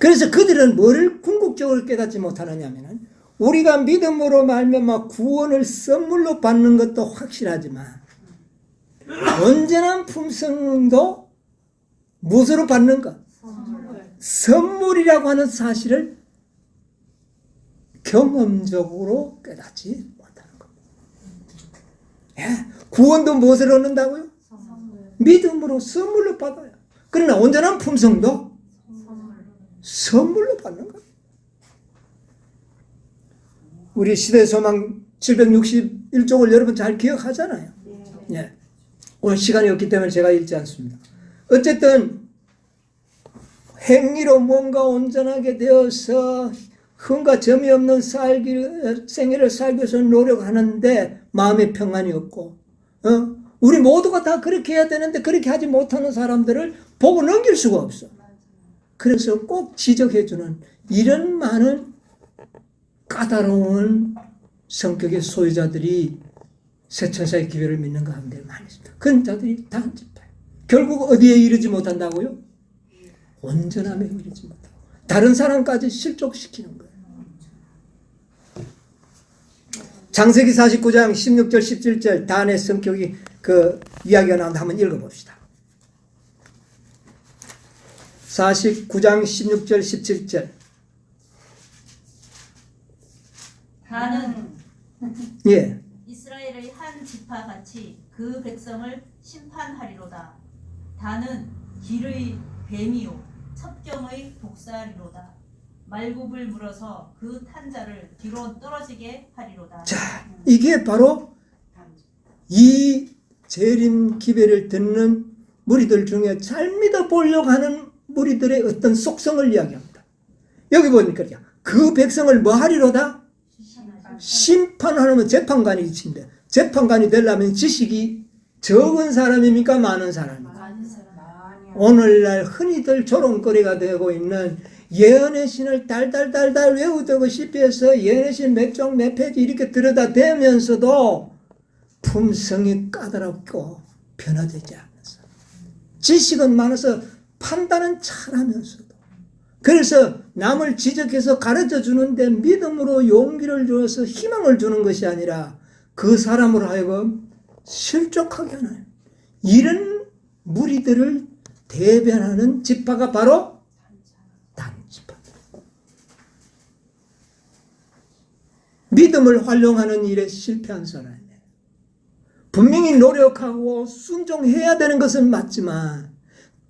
그래서 그들은 뭐를 궁극적으로 깨닫지 못하느냐면은 우리가 믿음으로 말미암아 구원을 선물로 받는 것도 확실하지만 온전한 품성도 무엇으로 받는가? 선물이라고 하는 사실을 경험적으로 깨닫지 못하는 겁니다. 예, 구원도 무엇을 얻는다고요? 믿음으로 선물로 받아요. 그러나 온전한 품성도 선물로 받는 거예요. 우리 시대소망 761쪽을 여러분 잘 기억하잖아요. 예. 오늘 시간이 없기 때문에 제가 읽지 않습니다. 어쨌든 행위로 뭔가 온전하게 되어서 흠과 점이 없는 생애를 살기 위해서 노력하는데 마음에 평안이 없고, 우리 모두가 다 그렇게 해야 되는데 그렇게 하지 못하는 사람들을 보고 넘길 수가 없어. 그래서 꼭 지적해주는 이런 많은 까다로운 성격의 소유자들이 새천사의 기회를 믿는 가운데 많이 있습니다. 그런 자들이 단집해. 결국 어디에 이르지 못한다고요? 온전함에 이르지 못하고 다른 사람까지 실족시키는 거예요. 창세기 49장 16절 17절 단의 성격이 그 이야기가 나오는데 한번 읽어봅시다. 49장 16절 17절 다는 예. 이스라엘의 한 지파 같이 그 백성을 심판하리로다. 다는 길의 뱀이요 첩경의 독사리로다. 말굽을 물어서 그 탄자를 뒤로 떨어지게 하리로다. 자, 이게 바로 이 재림 기배를 듣는 무리들 중에 잘 믿어보려고 하는 무리들의 어떤 속성을 이야기합니다. 여기 보니까 그 백성을 뭐 하리로다? 심판하면 재판관이 이친데 재판관이 되려면 지식이 적은 사람입니까? 많은 사람입니까? 오늘날 흔히들 조롱거리가 되고 있는 예언의 신을 달달달달 외우듯이 해서 예언의 신 몇 종 몇 페이지 이렇게 들여다대면서도 품성이 까다롭고 변화되지 않아서 지식은 많아서 판단은 잘하면서도 그래서 남을 지적해서 가르쳐 주는데 믿음으로 용기를 주어서 희망을 주는 것이 아니라 그 사람으로 하여금 실족하게 하나요. 이런 무리들을 대변하는 지파가 바로 단지파. 믿음을 활용하는 일에 실패한 사람이에요. 분명히 노력하고 순종해야 되는 것은 맞지만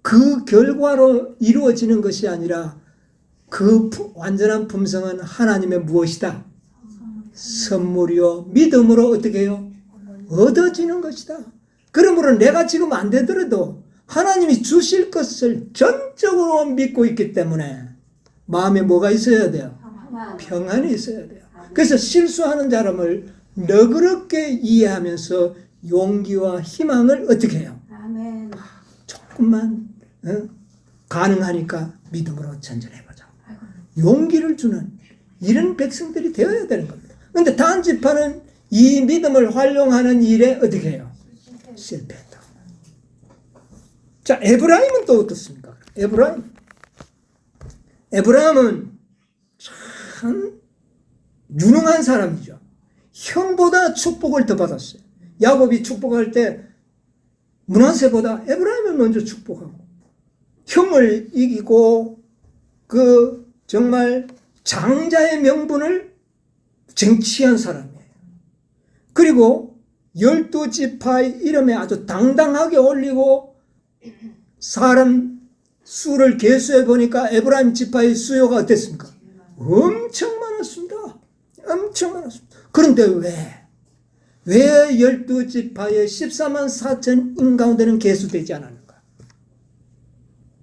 그 결과로 이루어지는 것이 아니라 그 완전한 품성은 하나님의 무엇이다? 선물이요. 믿음으로 어떻게 해요? 얻어지는 것이다. 그러므로 내가 지금 안 되더라도 하나님이 주실 것을 전적으로 믿고 있기 때문에 마음에 뭐가 있어야 돼요? 평안이 있어야 돼요. 그래서 실수하는 사람을 너그럽게 이해하면서 용기와 희망을 어떻게 해요? 조금만 가능하니까 믿음으로 전전해보자. 용기를 주는 이런 백성들이 되어야 되는 겁니다. 그런데 단지파는 이 믿음을 활용하는 일에 어떻게 해요? 실패했다. 자, 에브라임은 또 어떻습니까? 에브라임은 참 유능한 사람이죠. 형보다 축복을 더 받았어요. 야곱이 축복할 때 므낫세보다 에브라임을 먼저 축복하고 형을 이기고 그 정말 장자의 명분을 쟁취한 사람이에요. 그리고 12지파의 이름에 아주 당당하게 올리고 사람 수를 계수해 보니까 에브라임 지파의 수요가 어땠습니까? 엄청 많았습니다. 엄청 많았습니다. 그런데 왜 12지파의 14만 4천인 가운데는 계수되지 않았는가?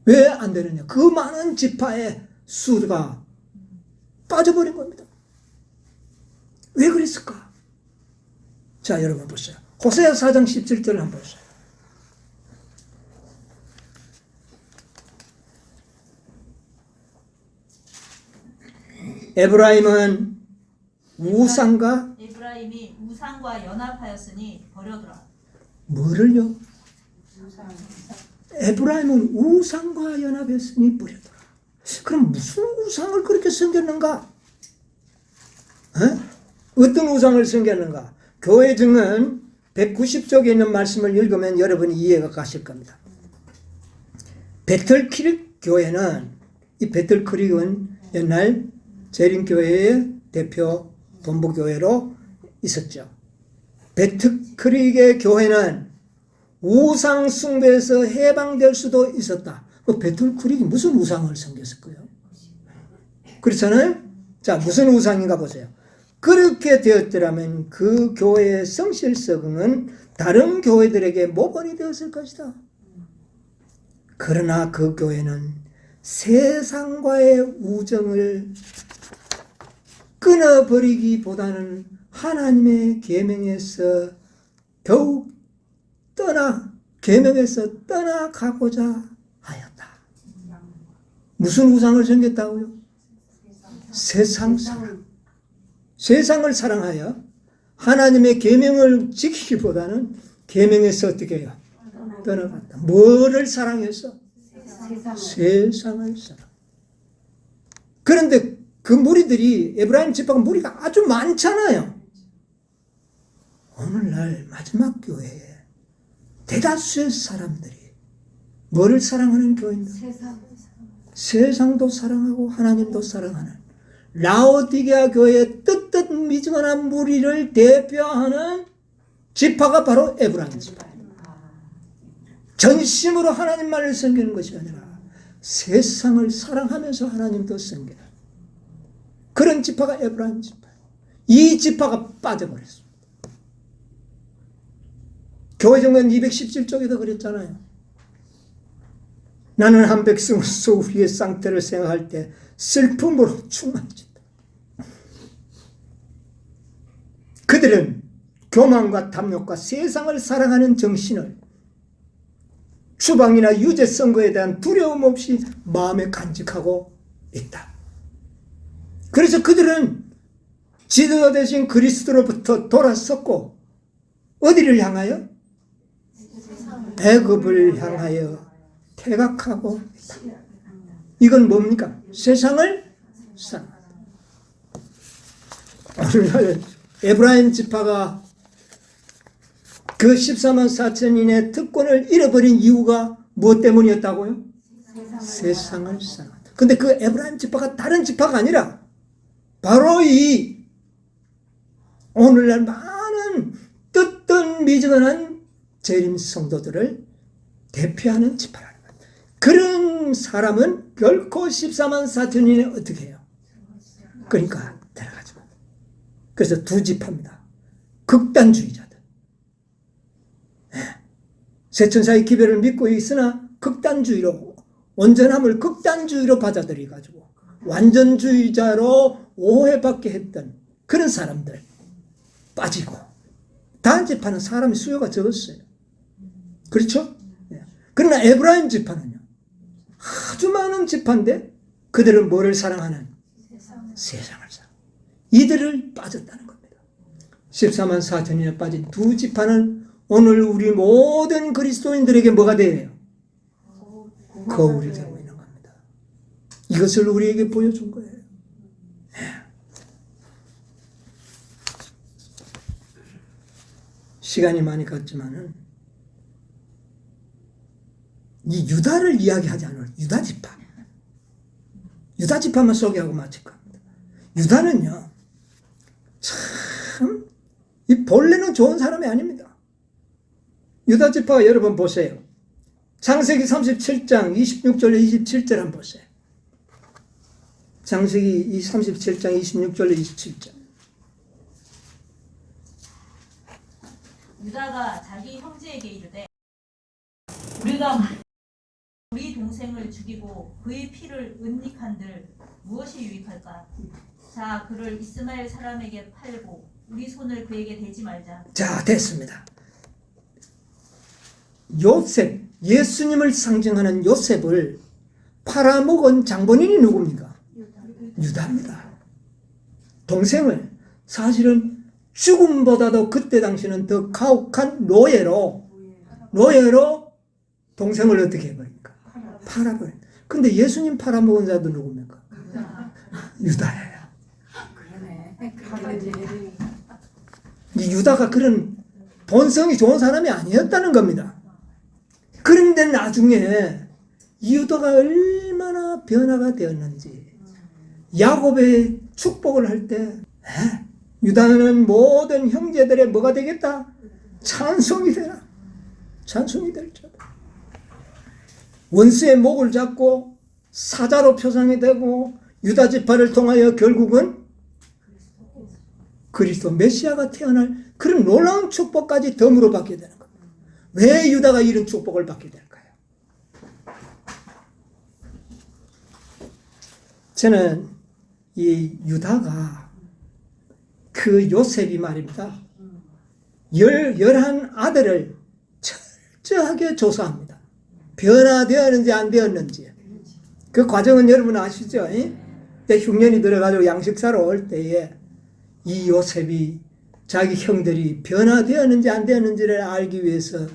왜 안 되느냐? 그 많은 지파의 수가 빠져버린 겁니다. 왜 그랬을까? 자, 여러분 보세요. 호세아 4장 17절을 한번 보세요. 에브라임은 에브라임이 우상과 연합하였으니 버려두라. 뭐를요? 에브라임은 우상과 연합했으니 버려두라. 그럼 무슨 우상을 그렇게 섬겼는가? 어떤 우상을 섬겼는가? 교회 증언 190쪽에 있는 말씀을 읽으면 여러분이 이해가 가실 겁니다. 베틀크릭 교회는, 이 베틀크릭은 옛날 재림교회의 대표 본부교회로 있었죠. 베틀크릭의 교회는 우상 숭배에서 해방될 수도 있었다. 베틀크릭이 무슨 우상을 섬겼을까요? 그렇잖아요? 자, 무슨 우상인가 보세요. 그렇게 되었더라면 그 교회의 성실성은 다른 교회들에게 모범이 되었을 것이다. 그러나 그 교회는 세상과의 우정을 끊어버리기보다는 하나님의 계명에서 더욱 계명에서 떠나가고자 하였다. 무슨 우상을 섬겼다고요? 세상 사랑. 세상을 사랑하여 하나님의 계명을 지키기보다는 계명에서 어떻게 해요? 떠나갔다. 뭐를 사랑해서? 세상을 사랑. 그런데 그 무리들이, 에브라임 지파가 무리가 아주 많잖아요. 오늘날 마지막 교회에 대다수의 사람들이 뭐를 사랑하는 교회인가? 세상도 사랑하고 하나님도 사랑하는 라오디게아 교회의 뜨뜻미지근한 무리를 대표하는 지파가 바로 에브라임 지파. 전심으로 하나님만을 섬기는 것이 아니라 세상을 사랑하면서 하나님도 섬기는 그런 지파가 에브라임 지파. 이 지파가 빠져버렸습니다. 교회정은 217쪽에도 그랬잖아요. 나는 한 백성으로서 우리의 상태를 생각할 때 슬픔으로 충만해진다. 그들은 교만과 탐욕과 세상을 사랑하는 정신을 추방이나 유죄 선고에 대한 두려움 없이 마음에 간직하고 있다. 그래서 그들은 지도자 되신 그리스도로부터 돌아섰고 어디를 향하여? 애굽을 향하여 퇴각하고 있다. 이건 뭡니까? 세상을 사랑한다. 오늘날 에브라임 지파가 그 14만 4천인의 특권을 잃어버린 이유가 무엇 때문이었다고요? 세상을 사랑한다. 근데 그 에브라임 지파가 다른 지파가 아니라 바로 이 오늘날 많은 뜨뜻미지근한 재림 성도들을 대표하는 지파라는 거예요. 그런 사람은 결코 14만 4천인에 어떻게 해요? 그러니까 들어가지 마. 그래서 두 지파입니다. 극단주의자들. 세천사의 기별을 믿고 있으나 극단주의로, 온전함을 극단주의로 받아들여가지고 완전주의자로 오해받게 했던 그런 사람들 빠지고, 다른 지파는 사람의 수요가 적었어요. 그렇죠? 그러나 에브라임 지파는요, 아주 많은 지파인데 그들은 뭐를 사랑하는? 세상을 사랑. 이들을 빠졌다는 겁니다. 14만 4천인에 빠진 두 지파는 오늘 우리 모든 그리스도인들에게 뭐가 돼요? 거울이 되고 있는 겁니다. 이것을 우리에게 보여준 거예요. 시간이 많이 갔지만은 이 유다를 이야기하지 않아요. 유다 지파. 유다 지파만 소개하고 마칠 겁니다. 유다는요, 참, 이 본래는 좋은 사람이 아닙니다. 유다 지파 여러분 보세요. 창세기 37장 26절에 27절 한번 보세요. 창세기 37장 26절에 27절. 유다가 자기 형제에게 이르되 우리가 우리 동생을 죽이고 그의 피를 은닉한들 무엇이 유익할까? 자, 그를 이스마엘 사람에게 팔고 우리 손을 그에게 대지 말자. 자, 됐습니다. 요셉, 예수님을 상징하는 요셉을 팔아먹은 장본인이 누굽니까? 유다입니다. 동생을, 사실은 죽음보다도 그때 당시는 더 가혹한 노예로 동생을 어떻게 해버립니까? 팔아버려. 근데 예수님 팔아먹은 자도 누굽니까? 유다예요. 이 유다가 그런 본성이 좋은 사람이 아니었다는 겁니다. 그런데 나중에 이 유다가 얼마나 변화가 되었는지, 야곱의 축복을 할 때 유다는 모든 형제들의 뭐가 되겠다? 찬송이 되라. 찬송이 될 자다. 원수의 목을 잡고 사자로 표상이 되고 유다 지파를 통하여 결국은 그리스도 메시아가 태어날 그런 놀라운 축복까지 덤으로 받게 되는 겁니다. 왜 유다가 이런 축복을 받게 될까요? 저는 이 유다가 그 요셉이 말입니다. 11 아들을 철저하게 조사합니다. 변화되었는지 안 되었는지. 그 과정은 여러분 아시죠? 때 흉년이 들어가지고 양식사로 올 때에 이 요셉이 자기 형들이 변화되었는지 안 되었는지를 알기 위해서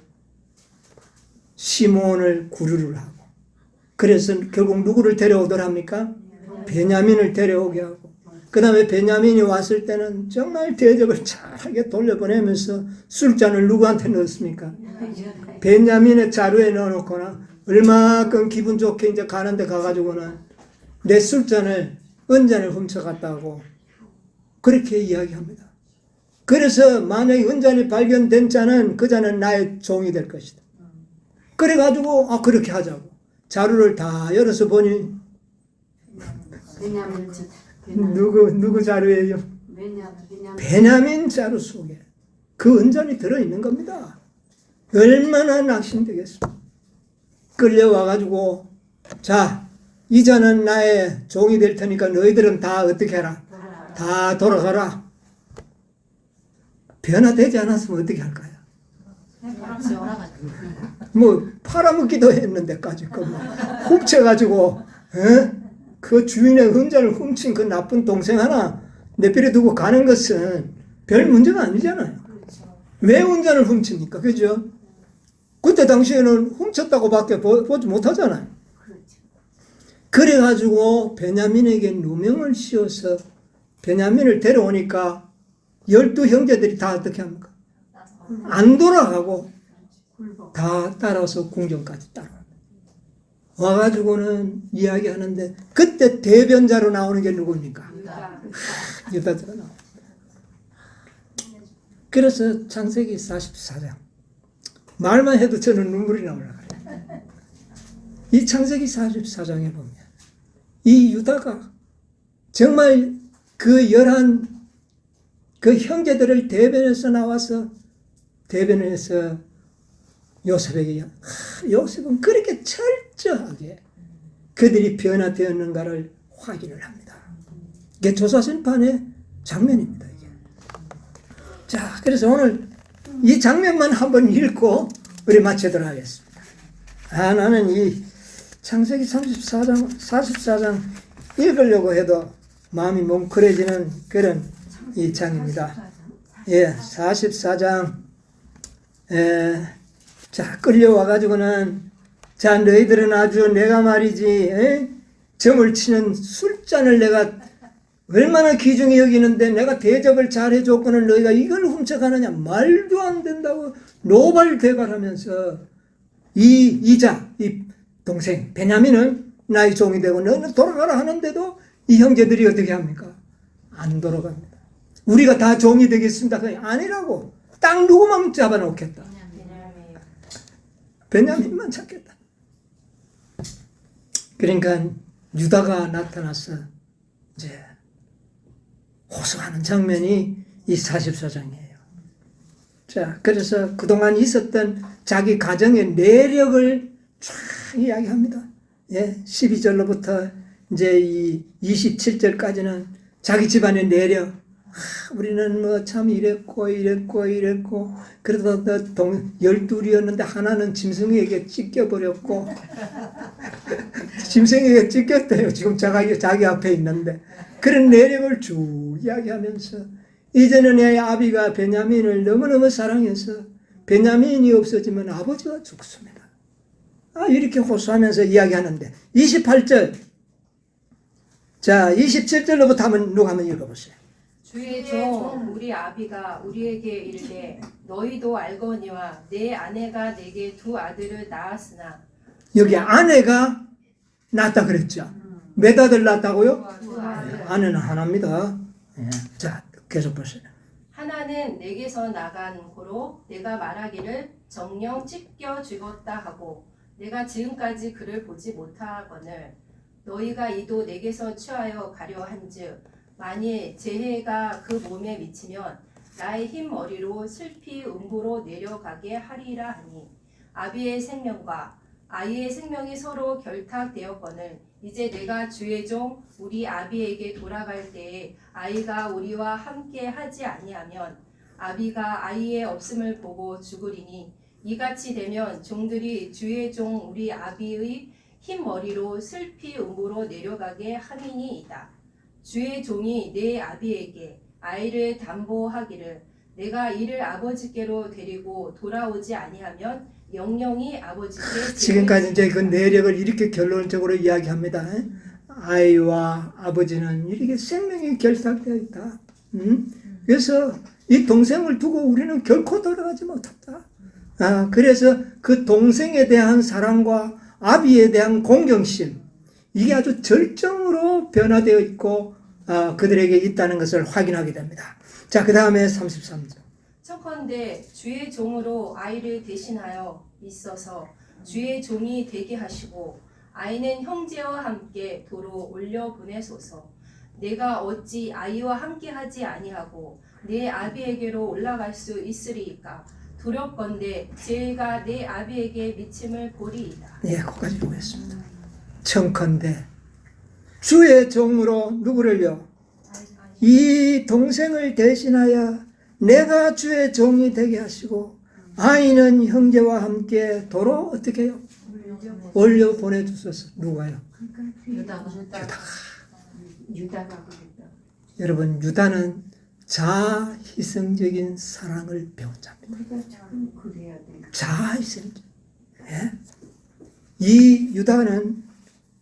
시몬을 구류를 하고, 그래서 결국 누구를 데려오더랍니까? 베냐민을 데려오게 하고, 그 다음에 베냐민이 왔을 때는 정말 대접을 잘하게 돌려보내면서 술잔을 누구한테 넣었습니까? 베냐민의 자루에 넣어놓거나, 얼마큼 기분 좋게 이제 가는데 가가지고는 내 술잔을, 은잔을 훔쳐갔다고 그렇게 이야기합니다. 그래서 만약에 은잔이 발견된 자는 그 자는 나의 종이 될 것이다. 그래가지고 그렇게 하자고 자루를 다 열어서 보니 누구 자루예요? 베냐민 자루 속에 그 은잔이 들어있는 겁니다. 얼마나 낙심되겠습니까? 끌려와가지고 자, 이 잔은 나의 종이 될 테니까 너희들은 다 어떻게 해라? 다 돌아가라. 변화되지 않았으면 어떻게 할까요? 뭐 팔아먹기도 했는데까지 훔쳐가지고 그 주인의 은잔을 훔친 그 나쁜 동생 하나 내버려 두고 가는 것은 별 문제가 아니잖아요. 왜 은잔을 훔칩니까? 그죠? 그때 당시에는 훔쳤다고밖에 보지 못하잖아요. 그래가지고 베냐민에게 누명을 씌워서 베냐민을 데려오니까 12 형제들이 다 어떻게 합니까? 안 돌아가고 다 따라서 궁전까지 따라옵니다. 와가지고는 이야기하는데 그때 대변자로 나오는 게 누굽니까? 유다가 나옵니다. 그래서 창세기 44장 말만 해도 저는 눈물이 나오려고 그래요. 이 창세기 44장에 보면 이 유다가 정말 그 11 그 형제들을 대변해서 나와서 대변해서 요셉에게 요셉은 그렇게 철저하게 그들이 변화되었는가를 확인을 합니다. 이게 조사심판의 장면입니다. 이게. 자, 그래서 오늘 이 장면만 한번 읽고 우리 마치도록 하겠습니다. 나는 이 창세기 44장 읽으려고 해도 마음이 뭉클해지는 그런 이 장입니다. 44장. 자, 끌려와가지고는 자, 너희들은 아주 내가 말이지 점을 치는 술잔을 내가 얼마나 귀중히 여기는데 내가 대접을 잘 해줬거늘 너희가 이걸 훔쳐가느냐? 말도 안 된다고 노발대발하면서 이 동생 베냐민은 나의 종이 되고 너는 돌아가라 하는데도 이 형제들이 어떻게 합니까? 안 돌아갑니다. 우리가 다 종이 되겠습니다. 그게 아니라고. 딱 누구만 잡아놓겠다. 베냐민만 찾겠다. 그러니까 유다가 나타나서 이제 호소하는 장면이 이 44장이에요. 자, 그래서 그동안 있었던 자기 가정의 내력을 쫙 이야기합니다. 12절로부터 이제 이 27절까지는 자기 집안의 내력. 우리는 뭐 참 이랬고 그러다 12이었는데 하나는 짐승에게 찢겨버렸고 짐승에게 찢겼대요. 지금 자기 앞에 있는데 그런 내력을 쭉 이야기하면서 이제는 내 아비가 베냐민을 너무너무 사랑해서 베냐민이 없어지면 아버지가 죽습니다. 이렇게 호소하면서 이야기하는데 28절 자 27절로부터 누가 한번 읽어보세요. 주의 종 우리 아비가 우리에게 이르되 너희도 알거니와 내 아내가 내게 두 아들을 낳았으나 여기 아내가 낳았다 그랬죠. 몇 아들 낳았다고요? 두 아들 아내는 하나입니다. 예. 자 계속 보세요. 하나는 내게서 나간 고로 내가 말하기를 정령 찢겨 죽었다 하고 내가 지금까지 그를 보지 못하거늘 너희가 이도 내게서 취하여 가려 한즉 만일 재해가 그 몸에 미치면 나의 흰 머리로 슬피 음부로 내려가게 하리라 하니 아비의 생명과 아이의 생명이 서로 결탁되었거늘 이제 내가 주의 종 우리 아비에게 돌아갈 때에 아이가 우리와 함께 하지 아니하면 아비가 아이의 없음을 보고 죽으리니 이같이 되면 종들이 주의 종 우리 아비의 흰 머리로 슬피 음부로 내려가게 함이니이다. 주의 종이 내 아비에게 아이를 담보하기를 내가 이를 아버지께로 데리고 돌아오지 아니하면 영영이 아버지께 지금까지 이제 그 내력을 이렇게 결론적으로 이야기합니다. 아이와 아버지는 이렇게 생명이 결탁되어 있다. 그래서 이 동생을 두고 우리는 결코 돌아가지 못한다. 그래서 그 동생에 대한 사랑과 아비에 대한 공경심 이게 아주 절정으로 변화되어 있고 그들에게 있다는 것을 확인하게 됩니다. 자, 그 다음에 33절. 청컨대 주의 종으로 아이를 대신하여 있어서 주의 종이 되게 하시고 아이는 형제와 함께 도로 올려 보내소서. 내가 어찌 아이와 함께 하지 아니하고 내 아비에게로 올라갈 수 있으리이까. 두렵건대 죄가 내 아비에게 미침을 보리이다. 예, 거기까지 보겠습니다. 청컨대 주의 종으로 누구를요? 이 동생을 대신하여 내가 주의 종이 되게 하시고 아이는 형제와 함께 도로 어떻게 해요? 올려 보내주소서. 누가요? 유다가 그랬다. 여러분 유다는 자희생적인 사랑을 배운 자입니다. 우리가 참 그래야 돼. 자희생적. 예? 이 유다는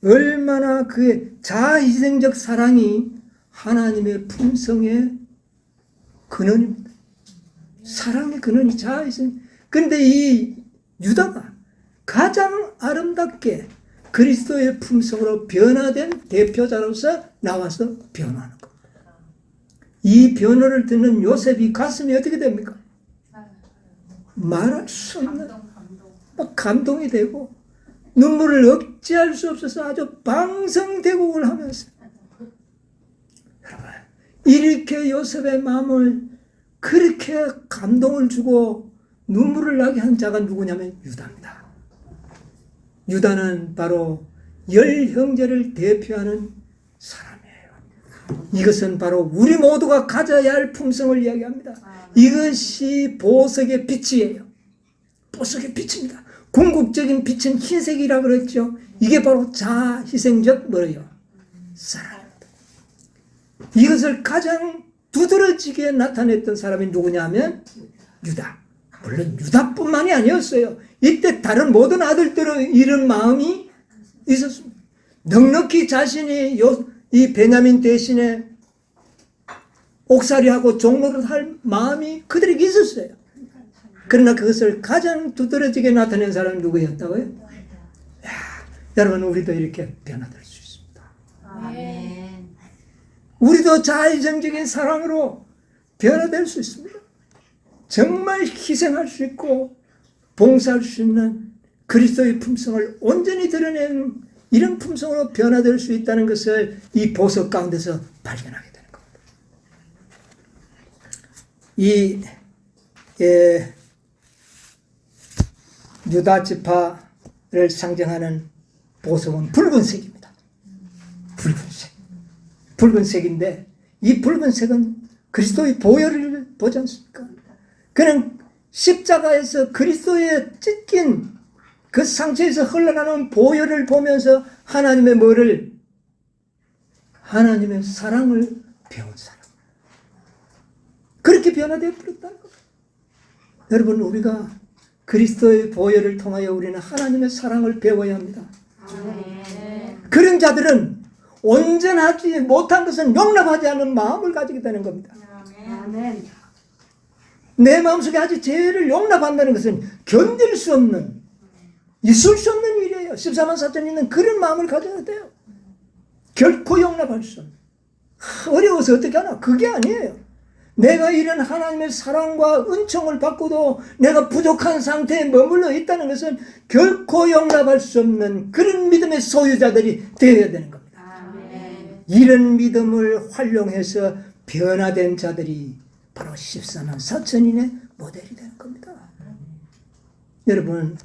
얼마나 그의 자희생적 사랑이 하나님의 품성의 근원입니다. 사랑의 근원이 자희생. 그런데 이 유다가 가장 아름답게 그리스도의 품성으로 변화된 대표자로서 나와서 변화하는 겁니다. 이 변화를 듣는 요셉이 가슴이 어떻게 됩니까? 말할 수 없는 막 감동이 되고 눈물을 억제할 수 없어서 아주 방성대곡을 하면서 여러분 이렇게 요셉의 마음을 그렇게 감동을 주고 눈물을 나게 한 자가 누구냐면 유다입니다. 유다는 바로 열 형제를 대표하는 사람이에요. 이것은 바로 우리 모두가 가져야 할 품성을 이야기합니다. 이것이 보석의 빛이에요. 보석의 빛입니다. 궁극적인 빛은 흰색이라고 그랬죠. 이게 바로 자희생적 뭐예요? 사랑입니다. 이것을 가장 두드러지게 나타냈던 사람이 누구냐면 유다. 물론 유다뿐만이 아니었어요. 이때 다른 모든 아들들은 이런 마음이 있었습니다. 넉넉히 자신이 이 베냐민 대신에 옥살이하고 종로를 할 마음이 그들에게 있었어요. 그러나 그것을 가장 두드러지게 나타낸 사람이 누구였다고요? 여러분 우리도 이렇게 변화될 수 있습니다. 아멘. 우리도 자의정적인 사랑으로 변화될 수 있습니다. 정말 희생할 수 있고 봉사할 수 있는 그리스도의 품성을 온전히 드러내는 이런 품성으로 변화될 수 있다는 것을 이 보석 가운데서 발견하게 되는 겁니다. 이 유다 지파를 상징하는 보석은 붉은색입니다. 붉은색. 붉은색인데 이 붉은색은 그리스도의 보혈을 보지 않습니까? 그는 십자가에서 그리스도의 찢긴 그 상처에서 흘러나오는 보혈을 보면서 하나님의 뭐를? 하나님의 사랑을 배운 사람. 그렇게 변화되어 버렸다는 겁니다. 여러분 우리가 그리스도의 보혈을 통하여 우리는 하나님의 사랑을 배워야 합니다. 아멘. 그런 자들은 온전하지 못한 것은 용납하지 않는 마음을 가지게 되는 겁니다. 아멘. 내 마음속에 아직 죄를 용납한다는 것은 견딜 수 없는, 있을 수 없는 일이에요. 14만 4천이 있는 그런 마음을 가져야 돼요. 결코 용납할 수 없는. 어려워서 어떻게 하나? 그게 아니에요. 내가 이런 하나님의 사랑과 은총을 받고도 내가 부족한 상태에 머물러 있다는 것은 결코 용납할 수 없는 그런 믿음의 소유자들이 되어야 되는 겁니다. 아멘. 이런 믿음을 활용해서 변화된 자들이 바로 14만 4천인의 모델이 되는 겁니다. 여러분,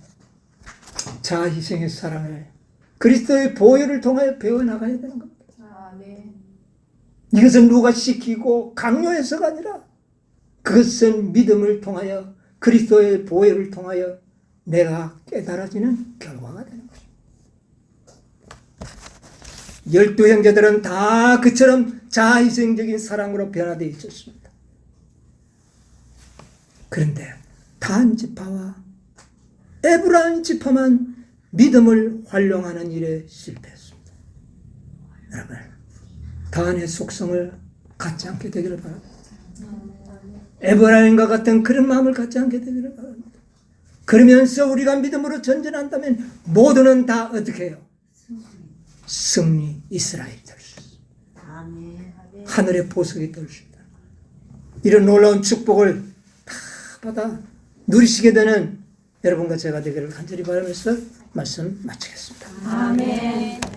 자아희생의 사랑을 그리스도의 보혈을 통하여 배워나가야 되는 겁니다. 아멘. 이것은 누가 시키고 강요해서가 아니라 그것은 믿음을 통하여 그리스도의 보혈을 통하여 내가 깨달아지는 결과가 되는 것입니다. 12 형제들은 다 그처럼 자아희생적인 사랑으로 변화되어 있었습니다. 그런데 단 지파와 에브라임 지파만 믿음을 활용하는 일에 실패했습니다. 여러분, 단의 속성을 갖지 않게 되기를 바랍니다. 에브라임과 같은 그런 마음을 갖지 않게 되기를 바랍니다. 그러면서 우리가 믿음으로 전진한다면 모두는 다 어떻게 해요? 승리 이스라엘이 될 수 있습니다. 아멘. 하늘의 보석이 될 수 있다. 이런 놀라운 축복을 다 받아 누리시게 되는 여러분과 제가 되기를 간절히 바라면서 말씀 마치겠습니다. 아멘.